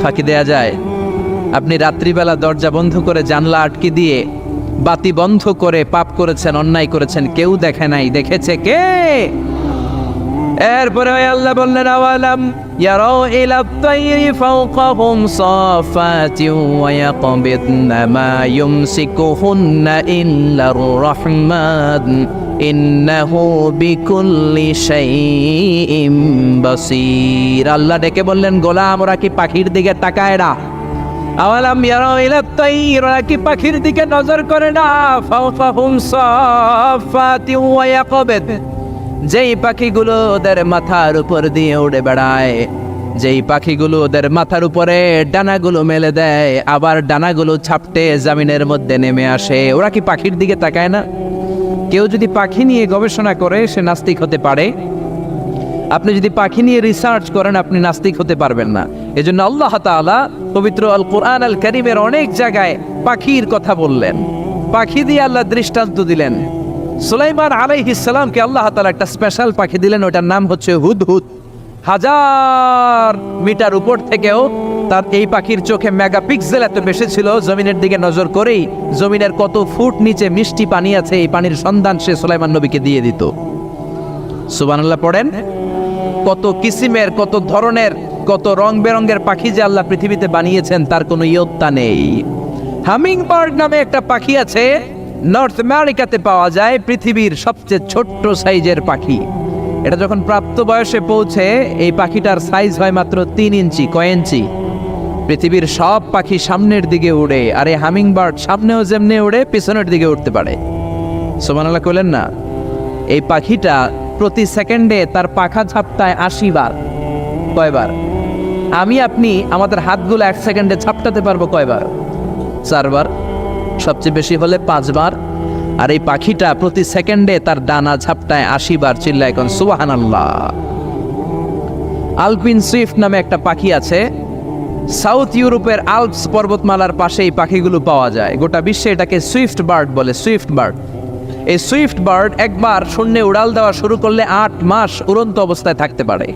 ফাঁকি দেয়া যায়? আপনি রাত্রিবেলা দরজা বন্ধ করে জানলা আটকে দিয়ে বাতি বন্ধ করে পাপ করেছেন, অন্যায় করেছেন, কেউ দেখে নাই, দেখেছে কে? এরপরে আল্লাহ বললেন, আওয়ালাম ইয়ারাউ ইলাত তায়রি ফাওকাহুম সাফাতিন ওয়া ইয়াকবিদনা মা ইউমসিকুহুন্না ইল্লার রাহমান ইন্নাহু বিকুল্লি শাইইন বাসীর। আল্লাহ ডেকে বললেন, গোলাম ওরা কি পাখির দিকে তাকায় না? আওয়ালাম ইয়ারাউ ইলাত তায়র, ওরা কি পাখির দিকে নজর করে না? ফাওকাহুম সাফাতিন ওয়া ইয়াকবিদ, যেই পাখিগুলো ওদের মাথার উপর দিয়ে উড়ে বেড়ায়, যেই পাখিগুলো ওদের মাথার উপরে ডানাগুলো মেলে দেয়, আবার ডানাগুলো ছাপটে জমিনের মধ্যে নেমে আসে, ওরা কি পাখির দিকে তাকায় না? কেউ যদি পাখি নিয়ে গবেষণা করে সে নাস্তিক হতে পারে। আপনি যদি পাখি নিয়ে রিসার্চ করেন আপনি নাস্তিক হতে পারবেন না। এজন্য আল্লাহ তাআলা পবিত্র আল কোরআন আল কারীমের অনেক জায়গায় পাখির কথা বললেন, পাখি দিয়ে আল্লাহ দৃষ্টান্ত দিলেন। সুলাইমান আলাইহিস সালামকে আল্লাহ তাআলা একটা স্পেশাল পাখি দিলেন, ওটার নাম হচ্ছে হুদহুদ। 1000 মিটার উপর থেকেও তার এই পাখির চোখে মেগাপিক্সেল এত বেশি ছিল, জমিনের দিকে নজর করেই জমিনের কত ফুট নিচে মিষ্টি পানি আছে এই পানির সন্ধান সে সুলাইমান নবীকে দিয়ে দিত। সুবহানাল্লাহ পড়েন। কত কিসিমের, কত ধরনের, কত রং বেরঙের পাখি যে আল্লাহ পৃথিবীতে বানিয়েছেন তার কোনো ইয়ত্তা নেই। হামিং বার্ড নামে একটা পাখি আছে, নর্থ আমেরিকাতে পাওয়া যায়, পৃথিবীর সবচেয়ে ছোট্ট সাইজের পাখি। এটা যখন প্রাপ্ত বয়সে পৌঁছে এই পাখিটার সাইজ হয় মাত্র 3 ইঞ্চি। কয় ইঞ্চি? পৃথিবীর সব পাখি সামনের দিকে উড়ে, আর এই হামিং বার্ড সামনেও যেমনি উড়ে পিছনের দিকে উঠতে পারে। সুবহানাল্লাহ কইলেন না? এই পাখিটা প্রতি সেকেন্ডে তার পাখা ঝাপটায় 80 বার। কয়বার? আমি আপনি আমাদের হাতগুলো 1 সেকেন্ডে ঝাপটাতে পারবো কয়বার? 4 বার, সবচেয়ে বেশি হলে 5 বার। আর এই পাখিটা প্রতি সেকেন্ডে তার ডানা ঝাপটায় 80 বার। চিল্লায় এখন সুবহানাল্লাহ। আলপিন সুইফট নামে একটা পাখি আছে, সাউথ ইউরোপের আল্পস পর্বতমালার পাশে এই পাখিগুলো পাওয়া যায়। গোটা বিশ্বে এটাকে সুইফট বার্ড বলে, সুইফট বার্ড। এই সুইফট বার্ড একবার শূন্যে উড়াল দেওয়া শুরু করলে 8 মাস উড়ন্ত অবস্থায় থাকতে পারে।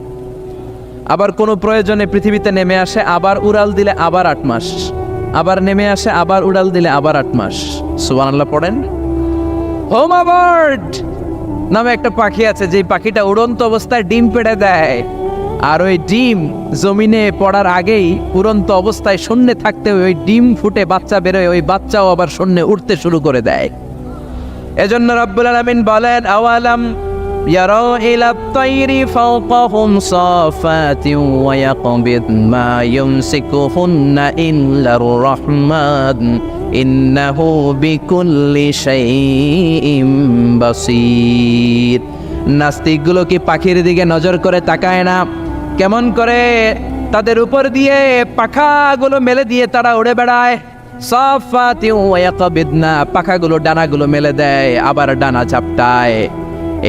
আবার কোনো প্রয়োজনে পৃথিবীতে নেমে আসে, আবার উড়াল দিলে আবার 8 মাস, আবার নেমে আসে, আবার উড়াল দিলে আবার 8 মাস। সুবহানাল্লাহ পড়েন। হোমা বার্ড নামে একটা পাখি আছে, যে পাখিটা উড়ন্ত অবস্থায় ডিম পেড়ে দেয়, আর ওই ডিম জমিনে পড়ার আগেই উড়ন্ত অবস্থায় শূন্যে থাকতে ওই ডিম ফুটে বাচ্চা বেরোয়, ওই বাচ্চাও আবার শূন্যে উঠতে শুরু করে দেয়। এজন্য রব্বুল আলামিন বলেন, আওয়ালাম ইয়ারাউ ইলাত তায়রি ফাওকাহুম সাফাতিন ওয়া ইয়াকবিদ মা ইউমসিকুহুন্না ইল্লার রাহমান ইন্নাহু বিকুল্লি শাইইন বাসীর। নাস্তিকগুলো কি পাখির দিকে নজর করে তাকায় না? কেমন করে তাদের উপর দিয়ে পাখাগুলো মেলে দিয়ে তারা উড়ে বেড়ায়। সাফাতিন ওয়া ইয়াকবিদনা, পাখাগুলো ডানাগুলো মেলে দেয়, আবার ডানা ঝাপটায়।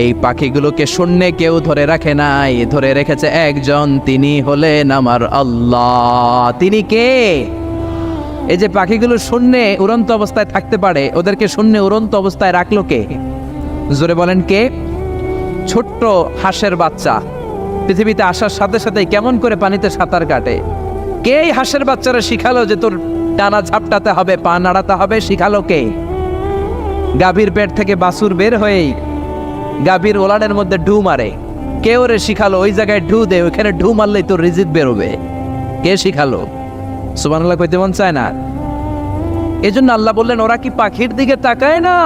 এই পাখিগুলোকে শূন্যে কেউ ধরে রাখে নাই, ধরে রেখেছে একজন, তিনি হলেন আমার আল্লাহ। তিনি কে? এই যে পাখিগুলো শূন্যে উড়ন্ত অবস্থায় থাকতে পারে, ওদেরকে শূন্যে উড়ন্ত অবস্থায় রাখলো কে? জোরে বলেন কে? ছোট্ট হাঁসের বাচ্চা পৃথিবীতে আসার সাথে সাথে কেমন করে পানিতে সাঁতার কাটে? কে এই হাঁসের বাচ্চারা শিখালো যে তোর টানা ঝাপটাতে হবে, পা নাড়াতে হবে? শিখালো কে? গাভীর পেট থেকে বাছুর বের হয়েই গাভীর ওলানের মধ্যে ঢু মারে। কে ওরে শিখালো ওই জায়গায় ঢু দে, ওইখানে ঢু মারলেই তোর রিজিক বেরোবে? কে শিখালো? সুবহানাল্লাহ কইতে মন চায় না? এজন্য আল্লাহ বললেন ওরা কি পাখির দিকে তাকায় না?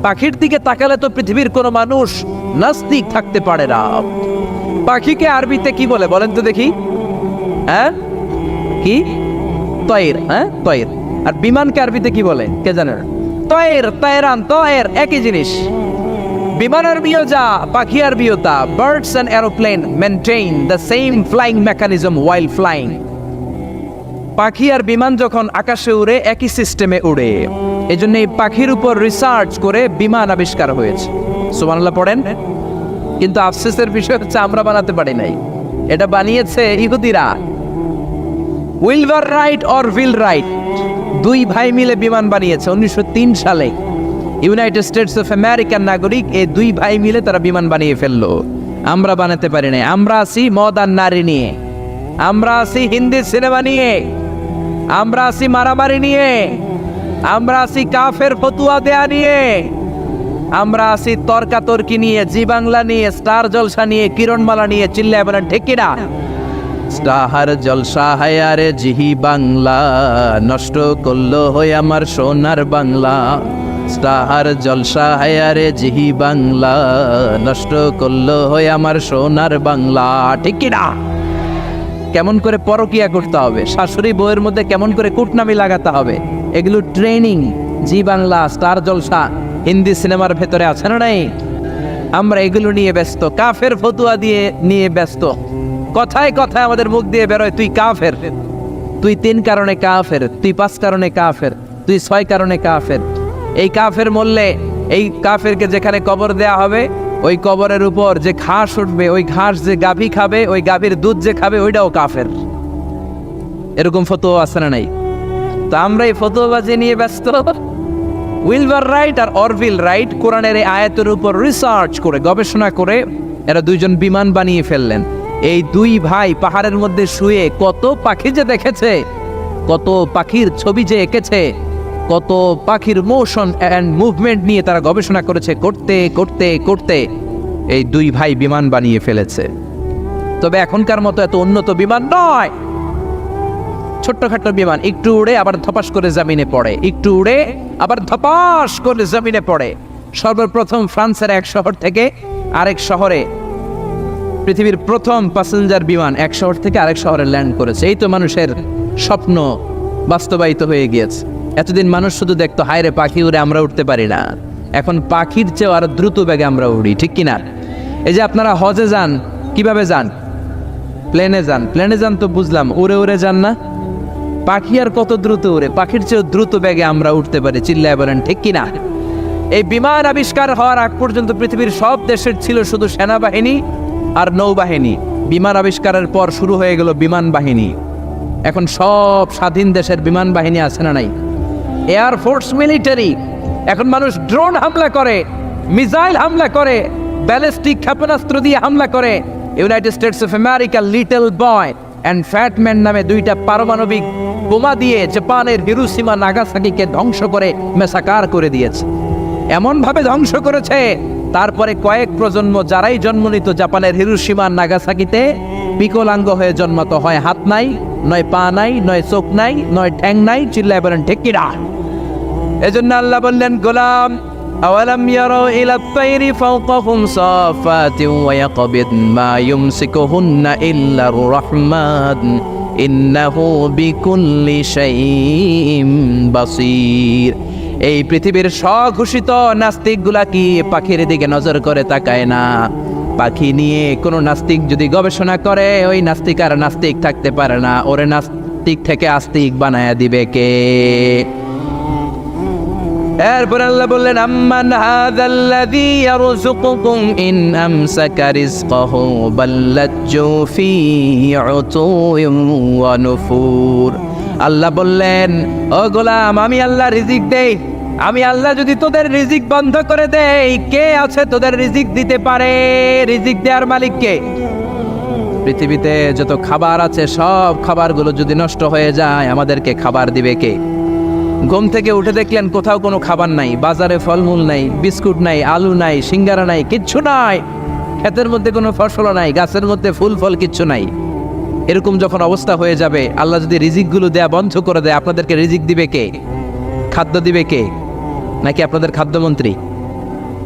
পাখির দিকে তাকালে তো পৃথিবীর কোনো মানুষ নাস্তিক থাকতে পারে না। পাখিকে আরবিতে কি বলে বলেন তো দেখি? হ্যাঁ, কি? তয়ের। হ্যাঁ, তয়ের। আর বিমানকে আরবিতে কি বলে কে জানে? তয়ের, তয়রান, তয়ের একই জিনিস। বিমান আরবিও যা, পাখি আরবিও তা। Birds and aeroplane maintain the same flying mechanism while flying. পাখি আর বিমান যখন আকাশে উড়ে একই সিস্টেমে উড়ে। এই জন্য এই পাখির উপর রিসার্চ করে বিমান আবিষ্কার হয়েছে। সুবহানাল্লাহ পড়েন। কিন্তু আফসোসের বিষয় হচ্ছে আমরা বানাতে পারি নাই, এটা বানিয়েছে ইহুদিরা। উইলভার রাইট অর উইল রাইট দুই ভাই মিলে বিমান বানিয়েছে 1903 সালে। ইউনাইটেড স্টেটস অফ আমেরিকার নাগরিক এই দুই ভাই মিলে তারা বিমান বানিয়ে ফেললো। আমরা বানাতে পারি নাই। আমরা আছি মদ আর নারী নিয়ে, আমরা আছি হিন্দি সিনেমা নিয়ে, আমরা আছি মারামারি নিয়ে, আমরা আছি কাফের ফতুয়া দেয়া নিয়ে, আমরা আছি তর্কাতর্কি নিয়ে, জি বাংলা নিয়ে, স্টার জলসা নিয়ে, কিরণমালা নিয়ে। চিল্লায় বলেন ঠিক কিনা? স্টার জলসা হায়ারে জিহি বাংলা, নষ্ট করলো হয়ে আমার সোনার বাংলা। স্টার জলসা হায়ারে জিহি বাংলা, নষ্ট করলো হয়ে আমার সোনার বাংলা। ঠিক কিনা? কেমন করে পরকিয়া করতে হবে, শাশুড়ি বউয়ের মধ্যে কেমন করে কুটনামি লাগাতে হবে, এগুলো ট্রেনিং জি বাংলা, স্টার জলসা, হিন্দি সিনেমার ভেতরে আছে না নাই? আমরা এগুলো নিয়ে ব্যস্ত, কাফের ফতুয়া দিয়ে নিয়ে ব্যস্ত। কথায় কথায় আমাদের মুখ দিয়ে বেরোয় তুই কাফের, তুই 3 কারণে কাফের, তুই 5 কারণে কাফের, তুই 6 কারণে কাফের। এই কাফের মরলে এই কাফেরকে যেখানে কবর দেয়া হবে ওই কবরের উপর যে ঘাস উঠবে, ওই ঘাস যে গাভী খাবে, ওই গাভীর দুধ যে খাবে ওইটাও কাফের। এরকম ফতোয়া আছে না নাই? তো আমরা এই ফতোয়াবাজি নিয়ে ব্যস্ত। উইলভার রাইট আর অরভিল রাইট কোরআনের এই আয়াতের উপর রিসার্চ করে, গবেষণা করে এরা দুইজন বিমান বানিয়ে ফেললেন। এই দুই ভাই পাহাড়ের মধ্যে শুয়ে কত পাখি যে দেখেছে, কত পাখির ছবি যে এঁকেছে, কত পাখির মোশন অ্যান্ড মুভমেন্ট নিয়ে তারা গবেষণা করেছে। করতে করতে করতে এই দুই ভাই বিমান বানিয়ে ফেলেছে। তবে এখনকার মতো এত উন্নত বিমান নয়, ছোট্টখাট্ট বিমান, একটু উড়ে আবার ধপাস করে জমিনে পড়ে, একটু উড়ে আবার ধপাস করে জমিনে পড়ে। সর্বপ্রথম ফ্রান্সের এক শহর থেকে আরেক শহরে পৃথিবীর প্রথম প্যাসেঞ্জার বিমান এক শহর থেকে আরেক শহরে ল্যান্ড করেছে। এই তো মানুষের স্বপ্ন বাস্তবায়িত হয়ে গিয়েছে। এতদিন মানুষ শুধু দেখতো হায় রে পাখি উড়ে, আমরা উঠতে পারি না। এখন পাখির চেয়েও আরো দ্রুত বেগে আমরা উড়ি। ঠিক কিনা? এই যে আপনারা হজে যান, কিভাবে যান? প্লেনে যান। প্লেনে যান তো বুঝলাম, উড়ে উড়ে যান না? পাখি আর কত দ্রুত উড়ে, পাখির চেয়েও দ্রুত বেগে আমরা উঠতে পারি। চিল্লায় বলেন ঠিক কিনা? এই বিমান আবিষ্কার হওয়ার আগ পর্যন্ত পৃথিবীর সব দেশের ছিল শুধু সেনাবাহিনী আর নৌবাহিনী। বিমান আবিষ্কারের পর শুরু হয়ে গেল বিমান বাহিনী। এখন সব স্বাধীন দেশের বিমান বাহিনী আছে না নাই? Air force, military. এখন মানুষ ড্রোন হামলা করে, মিসাইল হামলা করে, ব্যালিস্টিক ক্ষেপণাস্ত্র দিয়ে হামলা করে। United states of America little boy and fat man নামে 2টা পারমাণবিক বোমা দিয়ে জাপানের হিরোশিমা নাগাসাকিকে ধ্বংস করে মেসাকার করে দিয়েছে। এমনভাবে ধ্বংস করেছে, তারপরে কয়েক প্রজন্ম যারাই জন্ম নিত জাপানের হিরোশিমা নাগাসাকিতে বিকলাঙ্গ হয়ে জন্মাতো। হয় হাত নাই, নয় পা নাই, নয় চোখ নাই, নয় ঠ্যাং নাই। চিল্লায় বলেন ঠিক কিনা? এজন্য আল্লাহ বললেন গোলাম আওয়ালাম ইয়ারাউ ইলাত তায়রি ফাওকাহুম সাফাতিন ওয়া ইয়াকবিদ মা ইউমসিকুহুন্না ইল্লার রাহমান ইন্নাহু বিকুল্লি শাইইন বাসীর। এই পৃথিবীর স্বঘোষিত নাস্তিকগুলা কি পাখির দিকে নজর করে তাকায় না? পাখি নিয়ে কোনো নাস্তিক যদি গবেষণা করে, ওই নাস্তিক আর নাস্তিক থাকতে পারে না। ওরে নাস্তিক থেকে আস্তিক বানায়া দিবে কে? এরপর আল্লাহ বললেন আম্মান হাযাল্লাযী ইয়ারযুকুকুম ইন আমসাকা রিজকাহু বাল্লাজ্জু ফী উতুইন ওয়া নুফুর। আল্লাহ বললেন ও গোলাম, আমি আল্লাহ রিজিক দেই, আমি আল্লাহ যদি তোদের রিজিক বন্ধ করে দেই, কে আছে তোদের রিজিক দিতে পারে? রিজিক দেওয়ার মালিক কে? পৃথিবীতে যত খাবার আছে সব খাবারগুলো যদি নষ্ট হয়ে যায়, আমাদেরকে খাবার দিবে কে? ঘুম থেকে উঠে দেখলেন কোথাও কোনো খাবার নাই, বাজারে ফলমূল নাই, বিস্কুট নাই, আলু নাই, সিঙ্গারা নাই, কিচ্ছু নাই, ক্ষেতের মধ্যে কোনো ফসল নাই, গাছের মধ্যে ফুল ফল কিচ্ছু নাই। এরকম যখন অবস্থা হয়ে যাবে, আল্লাহ যদি রিজিকগুলো দেয়া বন্ধ করে দেয়, আপনাদেরকে রিজিক দিবে কে? খাদ্য দিবে কে? নাকি আপনাদের খাদ্যমন্ত্রী?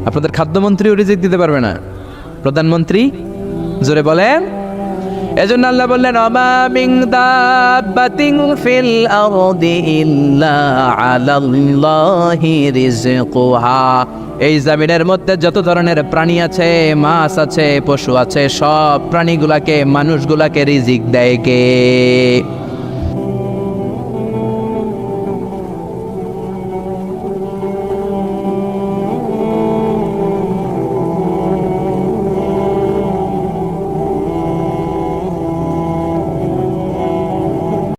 আপনাদের খাদ্যমন্ত্রীও রিজিক দিতে পারবে না, প্রধানমন্ত্রী? জোরে বলেন। এজন্য আল্লাহ বললেন, ওমা মিন দাব্বাতিন ফিল আরদি ইল্লা আলাল্লাহি রিজকুহা। এই জমিনের মধ্যে যত ধরনের প্রাণী আছে, মাছ আছে, পশু আছে, সব প্রাণীগুলাকে, মানুষগুলাকে রিজিক দেয় কে?